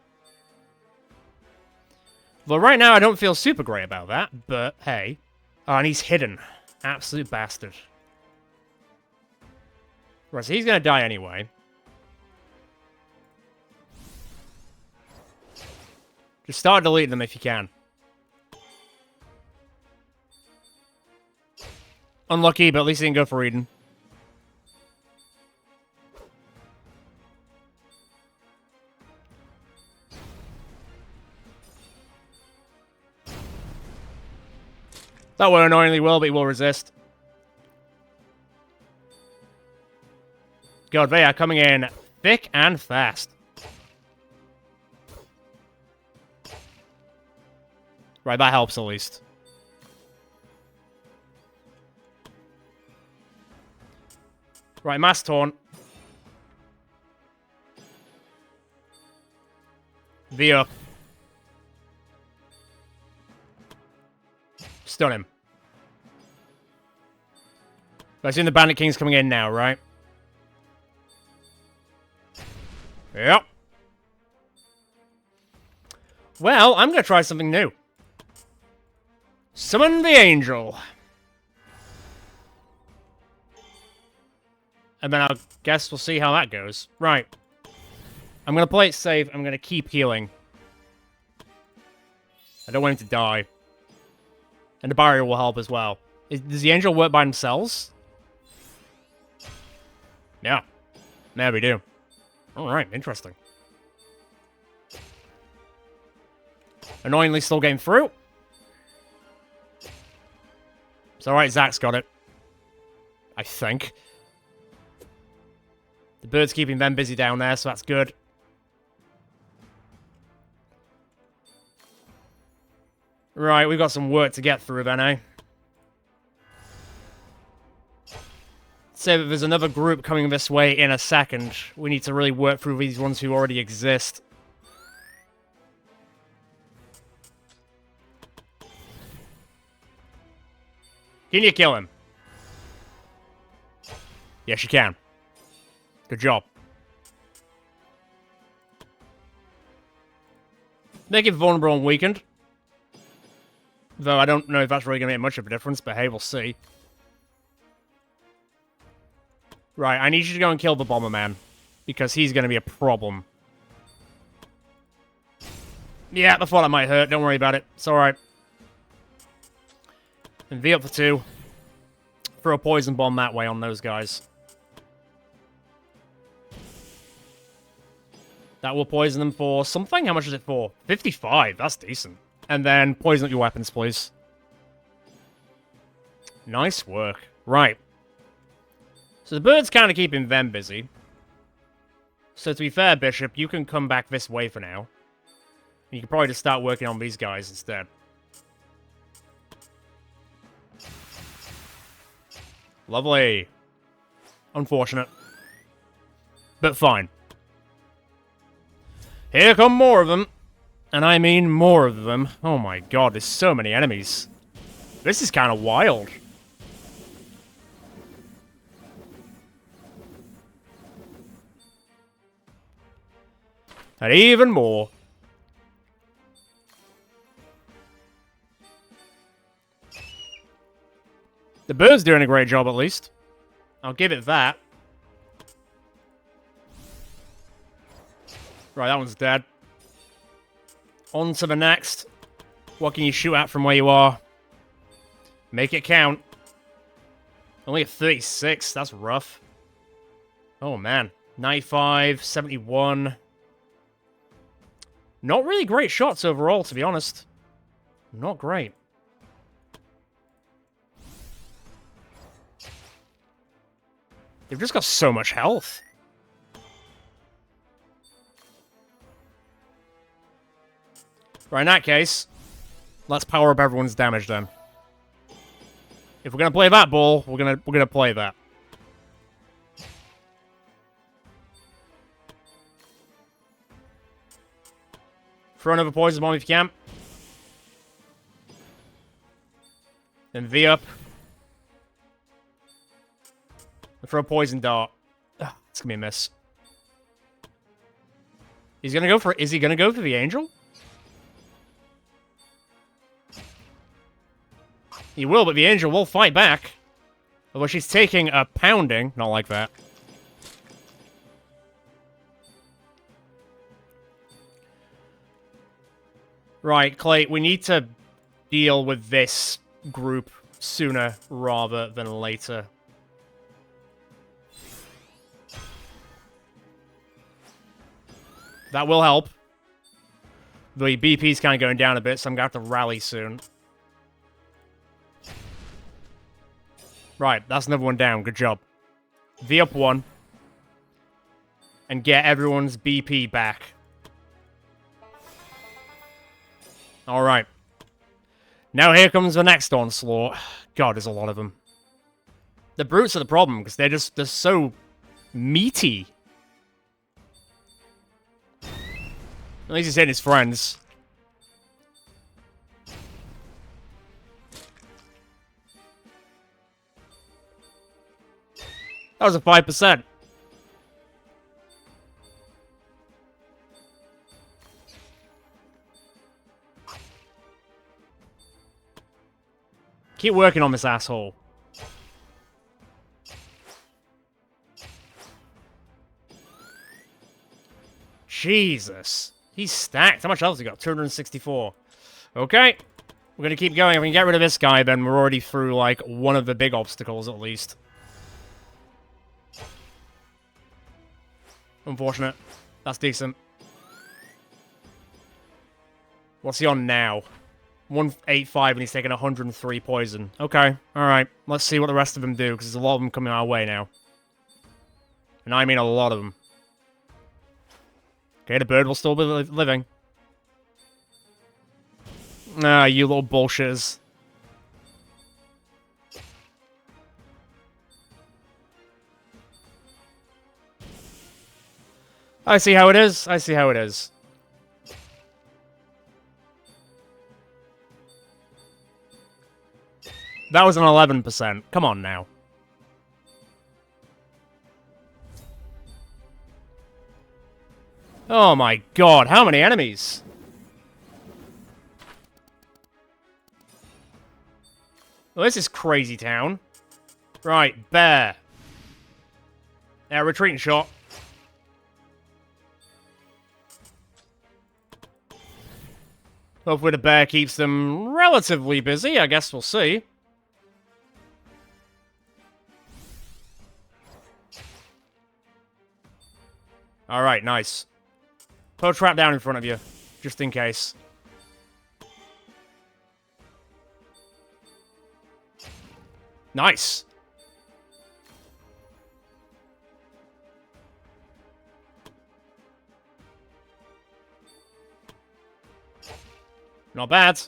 Well, right now, I don't feel super great about that, but hey. Oh, and he's hidden. Absolute bastard. Right, so he's going to die anyway. Just start deleting them if you can. Unlucky, but at least he didn't go for Eden. That will annoyingly will, but he will resist. God, they are coming in thick and fast. Right, that helps at least. Right, mass taunt. V up. Stun him. I assume the Bandit King's coming in now, right? Yep. Well, I'm going to try something new. Summon the Angel. And then I guess we'll see how that goes. Right. I'm going to play it safe. I'm going to keep healing. I don't want him to die. And the barrier will help as well. Does the Angel work by themselves? Yeah. There we do. Alright, interesting. Annoyingly still getting through. It's alright, Zach's got it. I think. The bird's keeping them busy down there, so that's good. Right, we've got some work to get through then, eh? Say that there's another group coming this way in a second. We need to really work through these ones who already exist. Can you kill him? Yes, you can. Good job. Make it vulnerable and weakened. Though I don't know if that's really going to make much of a difference, but hey, we'll see. Right, I need you to go and kill the Bomberman. Because he's going to be a problem. Yeah, I thought that might hurt. Don't worry about it. It's alright. And V up for 2. Throw a poison bomb that way on those guys. That will poison them for something? How much is it for? 55. That's decent. And then poison up your weapons, please. Nice work. Right. So the bird's kind of keeping them busy. So to be fair, Bishop, you can come back this way for now. You can probably just start working on these guys instead. Lovely. Unfortunate. But fine. Here come more of them. And I mean more of them. Oh my god, there's so many enemies. This is kind of wild. And even more. The bird's doing a great job, at least. I'll give it that. Right, that one's dead. On to the next. What can you shoot at from where you are? Make it count. Only a 36. That's rough. Oh, man. 95, 71. Not really great shots overall, to be honest. Not great. They've just got so much health. Right, in that case, let's power up everyone's damage then. If we're gonna play that ball, we're gonna play that. Throw another poison bomb if you can. Then V up. And throw a poison dart. Ugh, it's gonna be a miss. He's gonna go for. Is he gonna go for the angel? He will, but the angel will fight back. Although she's taking a pounding. Not like that. Right, Clay, we need to deal with this group sooner rather than later. That will help. The BP's kind of going down a bit, so I'm going to have to rally soon. Right, that's another one down. Good job. V up one. And get everyone's BP back. Alright. Now here comes the next onslaught. God, there's a lot of them. The brutes are the problem, because they're so meaty. At least he's hitting his friends. That was a 5%. Keep working on this asshole. Jesus. He's stacked. How much else he got? 264. Okay. We're going to keep going. If we can get rid of this guy, then we're already through, like, one of the big obstacles, at least. Unfortunate. That's decent. What's he on now? 185 and he's taking 103 poison. Okay, alright. Let's see what the rest of them do, because there's a lot of them coming our way now. And I mean a lot of them. Okay, the bird will still be living. Ah, you little bullshitters. I see how it is. I see how it is. That was an 11%. Come on now. Oh my god, how many enemies? Well, this is crazy town. Right, bear. Yeah, retreating shot. Hopefully the bear keeps them relatively busy. I guess we'll see. Alright, nice. Put a trap down in front of you, just in case. Nice. Not bad.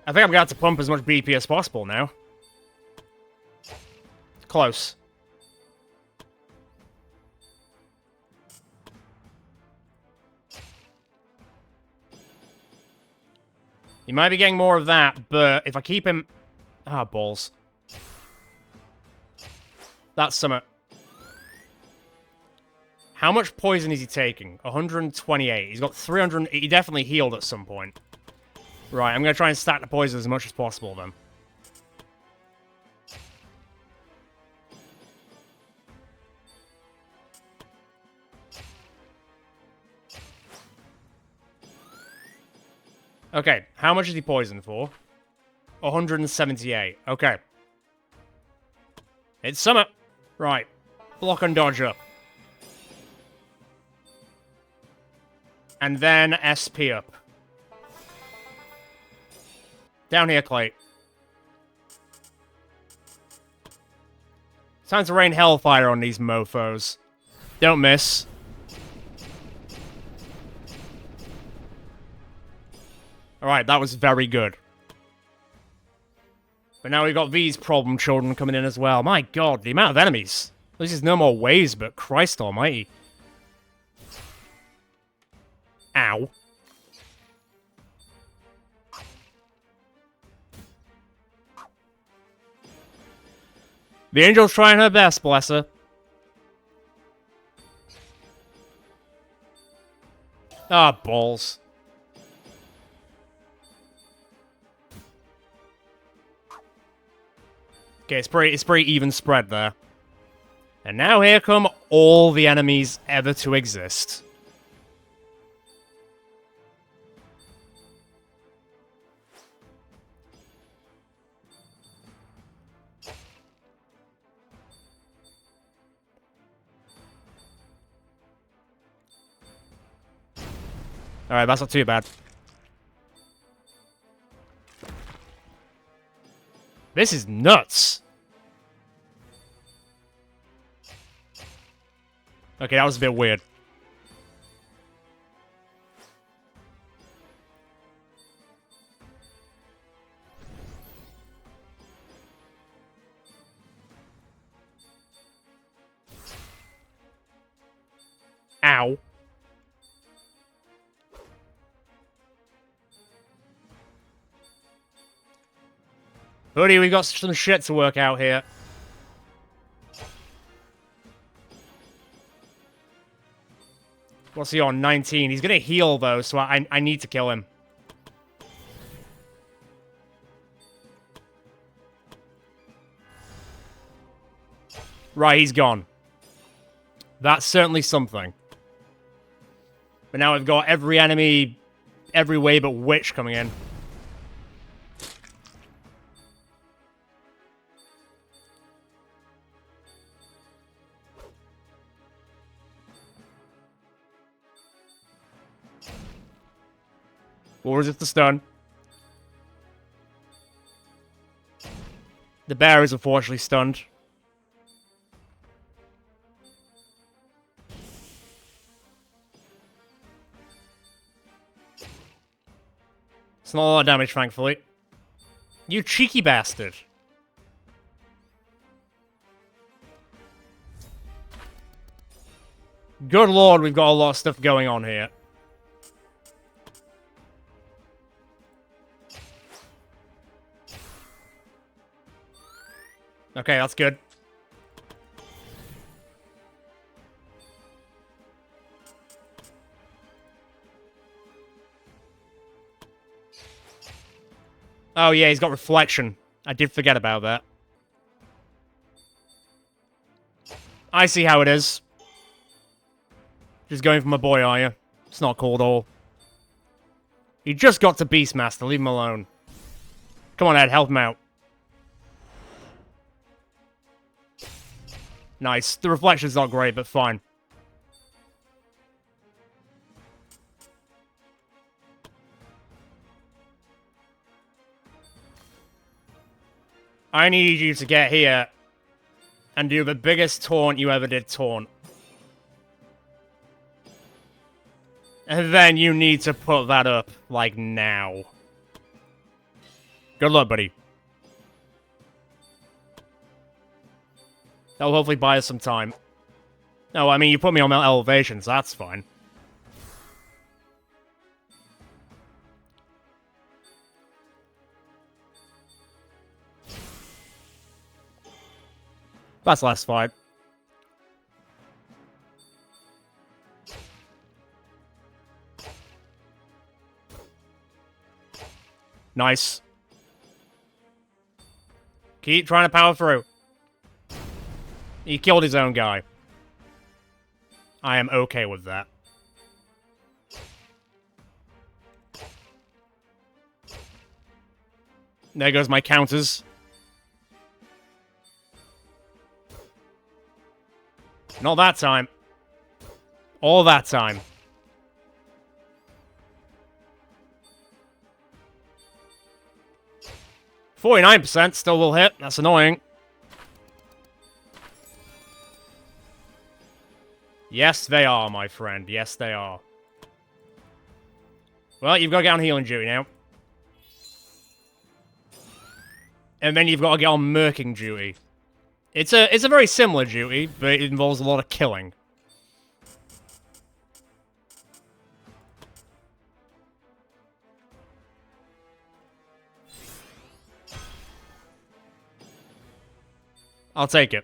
I think I'm going to have to pump as much BP as possible now. Close. You might be getting more of that, but if I keep him... Ah, balls. That's summit. How much poison is he taking? 128. He's got 300... He definitely healed at some point. Right, I'm going to try and stack the poison as much as possible, then. Okay, how much is he poisoned for? 178. Okay. It's summer. Right. Block and dodge up. And then SP up. Down here, Clay. Time to rain hellfire on these mofos. Don't miss. Alright, that was very good. But now we've got these problem children coming in as well. My god, the amount of enemies. This is no more waves, but Christ almighty. Ow. The angel's trying her best, bless her. Ah, balls. Okay, it's pretty even spread there. And now here come all the enemies ever to exist. Alright, that's not too bad. This is nuts. Okay, that was a bit weird. Ow. Buddy, we got some shit to work out here. What's he on? 19. He's gonna heal, though, so I need to kill him. Right, he's gone. That's certainly something. But now we've got every enemy, every way but witch coming in. We'll resist the stun. The bear is unfortunately stunned. It's not a lot of damage, thankfully. You cheeky bastard. Good lord, we've got a lot of stuff going on here. Okay, that's good. Oh yeah, he's got reflection. I did forget about that. I see how it is. Just going for my boy, are you? It's not cool at all. He just got to Beastmaster, leave him alone. Come on, Ed, help him out. Nice. The reflection's not great, but fine. I need you to get here and do the biggest taunt you ever did taunt. And then you need to put that up, like, now. Good luck, buddy. That'll hopefully buy us some time. No, I mean, you put me on elevation, so that's fine. That's last fight. Nice. Keep trying to power through. He killed his own guy. I am okay with that. There goes my counters. Not that time. All that time. %, still will hit. That's annoying. Yes, they are, my friend. Yes, they are. Well, you've got to get on healing duty now. And then you've got to get on murking duty. It's a very similar duty, but it involves a lot of killing. I'll take it.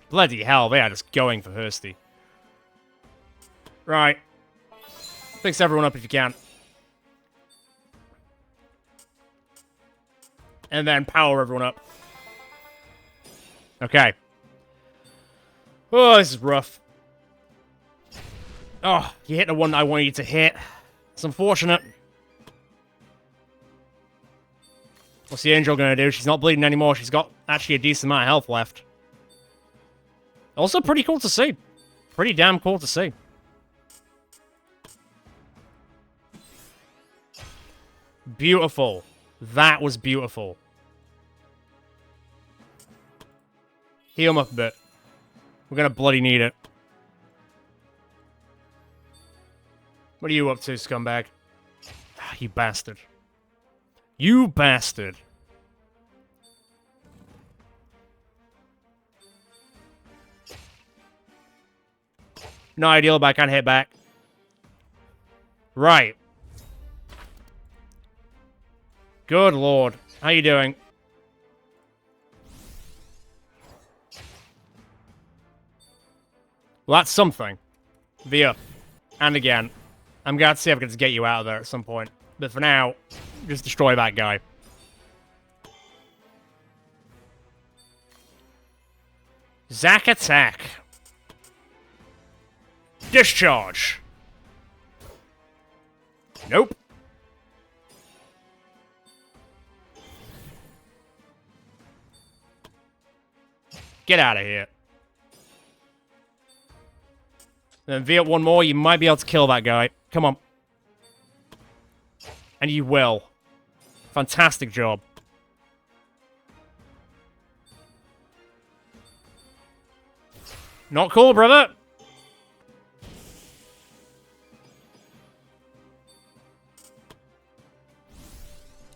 Bloody hell, they are just going for Hursty. Right. Fix everyone up if you can. And then power everyone up. Okay. Oh, this is rough. Oh, you hit the one I wanted you to hit. It's unfortunate. What's the angel gonna do? She's not bleeding anymore. She's got actually a decent amount of health left. Also pretty cool to see. Pretty damn cool to see. Beautiful. That was beautiful. Heal him up a bit. We're gonna bloody need it. What are you up to, scumbag? Ah, you bastard. You bastard. No ideal, but I can't hit back. Right. Good lord. How you doing? Well, that's something. Via. And again. I'm glad to see if I can just get you out of there at some point. But for now, just destroy that guy. Zack attack. Discharge. Nope. Get out of here. Then V up one more, you might be able to kill that guy. Come on. And you will. Fantastic job. Not cool, brother.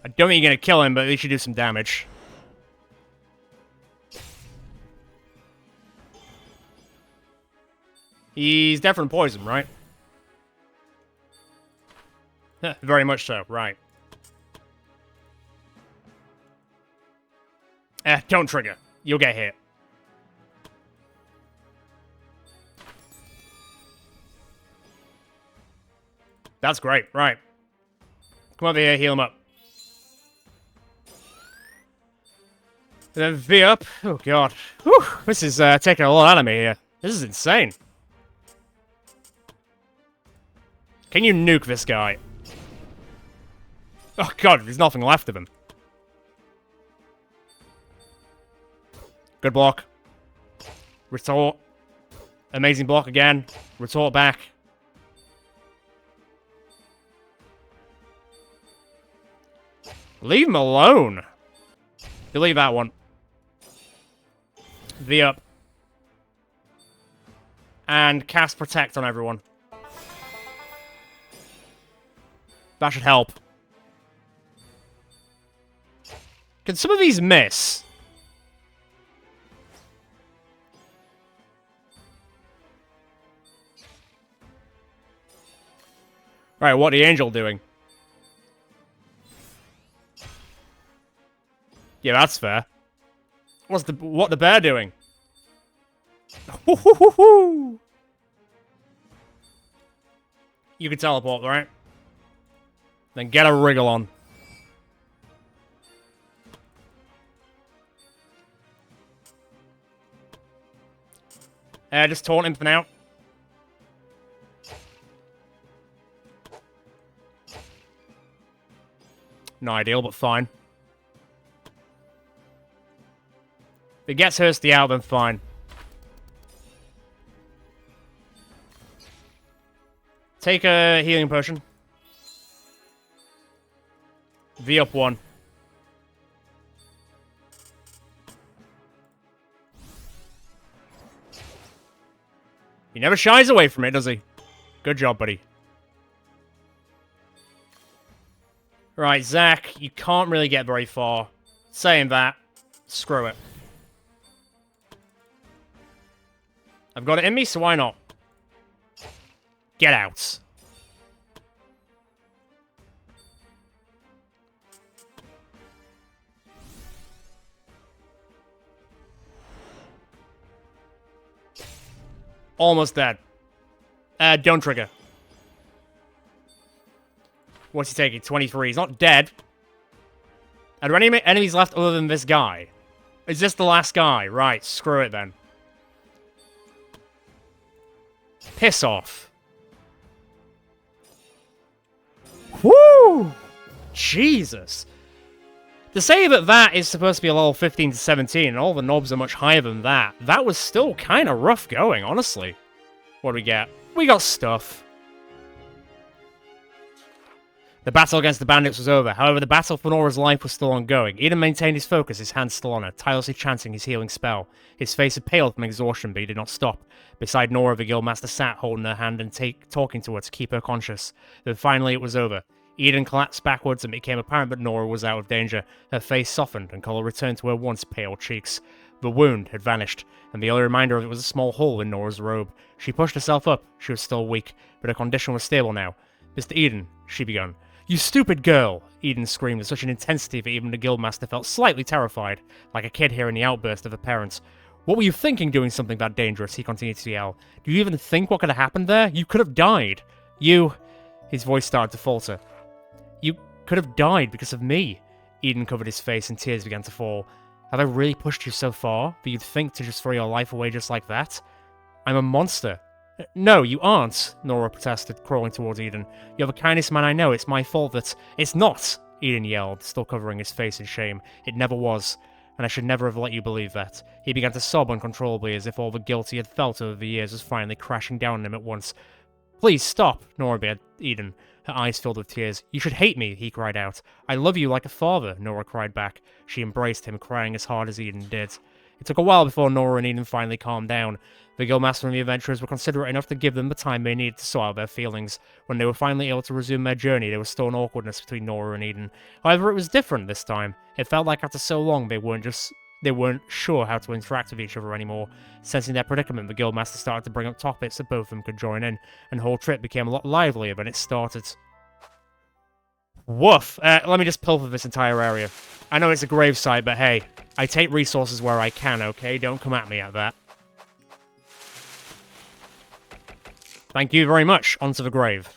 I don't think you're gonna kill him, but at least you do some damage. He's definitely poison, right? Very much so, right. Don't trigger. You'll get hit. That's great, right. Come over here, heal him up. And then V up. Oh, God. Whew, this is taking a lot out of me here. This is insane. Can you nuke this guy? Oh, God, there's nothing left of him. Good block. Retort. Amazing block again. Retort back. Leave him alone. You leave that one. V up. And cast Protect on everyone. That should help. Can some of these miss? Right, what the angel doing? Yeah, that's fair. What the bear doing? You can teleport, right? Then get a wriggle on. Just taunt him for now. Not ideal, but fine. If it gets Hursty out, then fine. Take a healing potion. V up 1. He never shies away from it, does he? Good job, buddy. Right, Zach, you can't really get very far. Saying that, screw it. I've got it in me, so why not? Get out. Almost dead. Don't trigger. What's he taking? 23. He's not dead. Are there any enemies left other than this guy? Is this the last guy? Right, screw it then. Piss off. Woo! Jesus. To say that that is supposed to be a level 15 to 17, and all the knobs are much higher than that, that was still kind of rough going, honestly. What do we get? We got stuff. The battle against the bandits was over. However, the battle for Nora's life was still ongoing. Eden maintained his focus, his hands still on her, tirelessly chanting his healing spell. His face had paled from exhaustion, but he did not stop. Beside Nora, the Guildmaster sat, holding her hand and talking to her to keep her conscious. Then finally it was over. Eden collapsed backwards and it became apparent that Nora was out of danger. Her face softened and colour returned to her once pale cheeks. The wound had vanished, and the only reminder of it was a small hole in Nora's robe. She pushed herself up. She was still weak, but her condition was stable now. "Mr. Eden," she began. "You stupid girl!" Eden screamed with such an intensity that even the Guildmaster felt slightly terrified, like a kid hearing the outburst of a parent. "What were you thinking doing something that dangerous?" he continued to yell. "Do you even think what could have happened there? You could have died. You..." His voice started to falter. "You could have died because of me." Eden covered his face and tears began to fall. "Have I really pushed you so far that you'd think to just throw your life away just like that? I'm a monster." "No, you aren't," Nora protested, crawling towards Eden. "You're the kindest man I know. It's my fault that..." "It's not!" Eden yelled, still covering his face in shame. "It never was. And I should never have let you believe that." He began to sob uncontrollably as if all the guilt he had felt over the years was finally crashing down on him at once. "Please stop," Nora begged Eden, her eyes filled with tears. "You should hate me," he cried out. "I love you like a father," Nora cried back. She embraced him, crying as hard as Eden did. It took a while before Nora and Eden finally calmed down. The Guildmaster and the adventurers were considerate enough to give them the time they needed to sort out their feelings. When they were finally able to resume their journey, there was still an awkwardness between Nora and Eden. However, it was different this time. It felt like after so long they weren't sure how to interact with each other anymore. Sensing their predicament, the Guildmaster started to bring up topics that both of them could join in, and the whole trip became a lot livelier than it started. Woof! Let me just pilfer this entire area. I know it's a gravesite, but hey, I take resources where I can, okay? Don't come at me at that. Thank you very much. Onto the grave.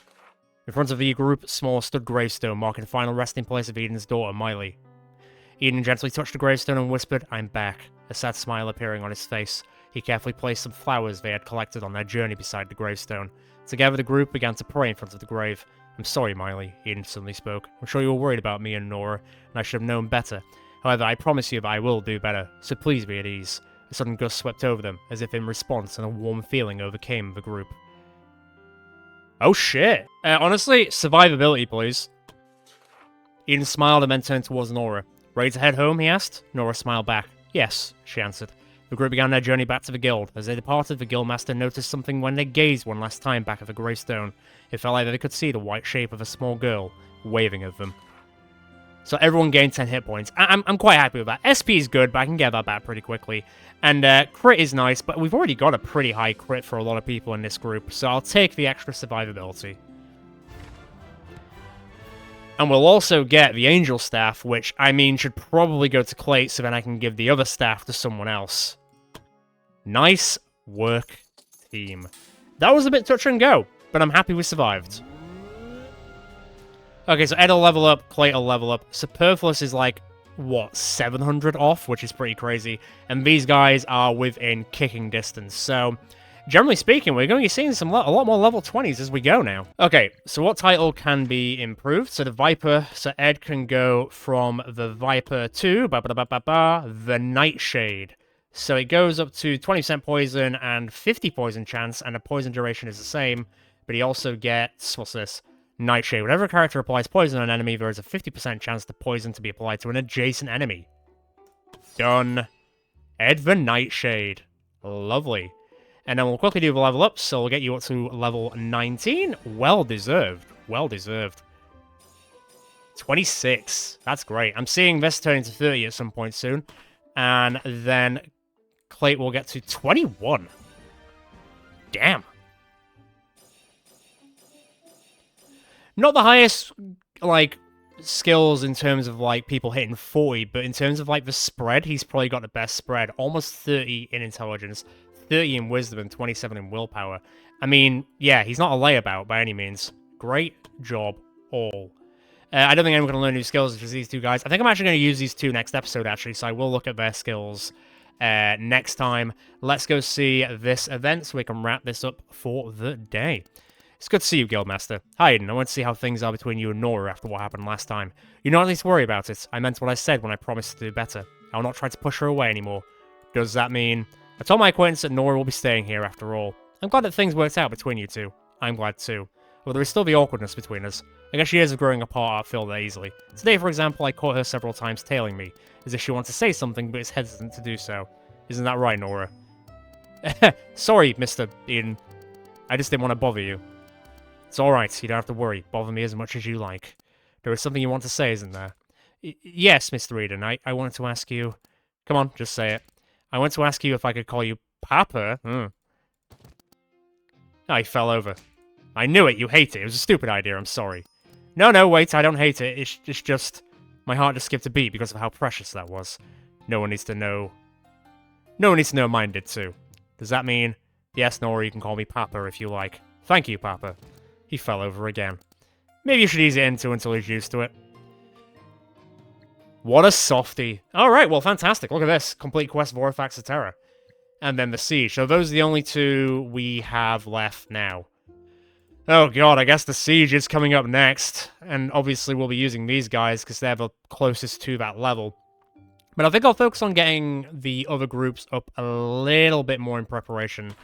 In front of the group, small stood gravestone, marking the final resting place of Eden's daughter, Miley. Eden gently touched the gravestone and whispered, "I'm back," a sad smile appearing on his face. He carefully placed some flowers they had collected on their journey beside the gravestone. Together, the group began to pray in front of the grave. "I'm sorry, Miley," Eden suddenly spoke. "I'm sure you were worried about me and Nora, and I should have known better. However, I promise you that I will do better, so please be at ease." A sudden gust swept over them, as if in response, and a warm feeling overcame the group. Oh shit! Honestly, survivability, please. Eden smiled and then turned towards Nora. "Ready to head home?" he asked. Nora smiled back. "Yes," she answered. The group began their journey back to the guild. As they departed, the guildmaster noticed something when they gazed one last time back at the gravestone. It felt like they could see the white shape of a small girl waving at them. So everyone gained 10 hit points. I'm quite happy with that. SP is good, but I can get that back pretty quickly. And crit is nice, but we've already got a pretty high crit for a lot of people in this group, so I'll take the extra survivability. And we'll also get the Angel Staff, which, I mean, should probably go to Clate, so then I can give the other staff to someone else. Nice work, team. That was a bit touch and go, but I'm happy we survived. Okay, so Ed will level up, Clate will level up. Superfluous is like, what, 700 off, which is pretty crazy. And these guys are within kicking distance, so generally speaking, we're going to be seeing a lot more level 20s as we go now. Okay, so what title can be improved? So the Viper, so Ed can go from the Viper to the Nightshade. So it goes up to 20% poison and 50 poison chance, and the poison duration is the same, but he also gets, what's this? Nightshade. Whenever a character applies poison on an enemy, there is a 50% chance the poison to be applied to an adjacent enemy. Done. Ed the Nightshade. Lovely. And then we'll quickly do the level up, so we'll get you up to level 19. Well deserved. Well deserved. 26. That's great. I'm seeing this turn into 30 at some point soon. And then Clayt will get to 21. Damn. Not the highest, like, skills in terms of, like, people hitting 40, but in terms of, like, the spread, he's probably got the best spread. Almost 30 in intelligence, 30 in wisdom, and 27 in willpower. I mean, yeah, he's not a layabout by any means. Great job, all. I don't think I'm going to learn new skills because these two guys. I think I'm actually going to use these two next episode, actually, so I will look at their skills next time. Let's go see this event so we can wrap this up for the day. It's good to see you, Guildmaster. Hi, Aiden. I want to see how things are between you and Nora after what happened last time. You don't need to worry about it. I meant what I said when I promised to do better. I'll not try to push her away anymore. Does that mean... I told my acquaintance that Nora will be staying here after all. I'm glad that things worked out between you two. I'm glad too. But there is still the awkwardness between us. I guess years of growing apart aren't filled that easily. Today, for example, I caught her several times tailing me, as if she wants to say something but is hesitant to do so. Isn't that right, Nora? Sorry, Mr. Eden. I just didn't want to bother you. It's alright, you don't have to worry. Bother me as much as you like. There is something you want to say, isn't there? Yes, Mr. Eden, I wanted to ask you... Come on, just say it. I want to ask you if I could call you Papa. Oh, he fell over. I knew it, you hate it. It was a stupid idea, I'm sorry. No, wait, I don't hate it. It's just... My heart just skipped a beat because of how precious that was. No one needs to know... No one needs to know mine did too. Does that mean... Yes, Nora, you can call me Papa if you like. Thank you, Papa. He fell over again. Maybe you should ease it into until he's used to it. What a softie. Alright, well, fantastic. Look at this. Complete quest of Artifacts of Terror. And then the Siege. So those are the only two we have left now. Oh god, I guess the Siege is coming up next. And obviously we'll be using these guys because they're the closest to that level. But I think I'll focus on getting the other groups up a little bit more in preparation.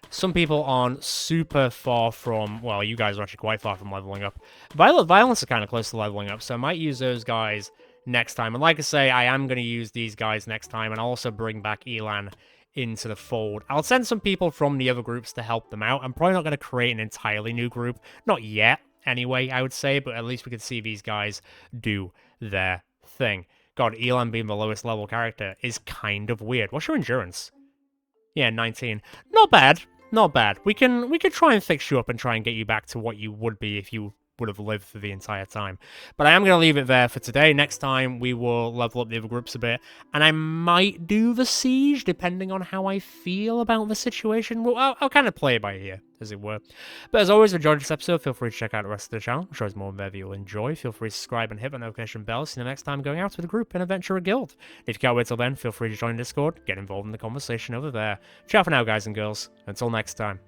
Some people aren't super far from... Well, you guys are actually quite far from leveling up. Violence are kind of close to leveling up, so I might use those guys next time. And like I say, I am going to use these guys next time, and I'll also bring back Elan into the fold. I'll send some people from the other groups to help them out. I'm probably not going to create an entirely new group. Not yet, anyway, I would say, but at least we could see these guys do their thing. God, Elan being the lowest level character is kind of weird. What's your endurance? Yeah, 19. Not bad. Not bad. We could try and fix you up and try and get you back to what you would be if you would have lived for the entire time. But I am going to leave it there for today. Next time, we will level up the other groups a bit. And I might do the Siege, depending on how I feel about the situation. Well, I'll kind of play it by ear, as it were. But as always, if you enjoyed this episode, feel free to check out the rest of the channel. I'm sure there's more there that you'll enjoy. Feel free to subscribe and hit the notification bell. See you next time going out with a group and adventure a guild. If you can't wait till then, feel free to join Discord. Get involved in the conversation over there. Ciao for now, guys and girls. Until next time.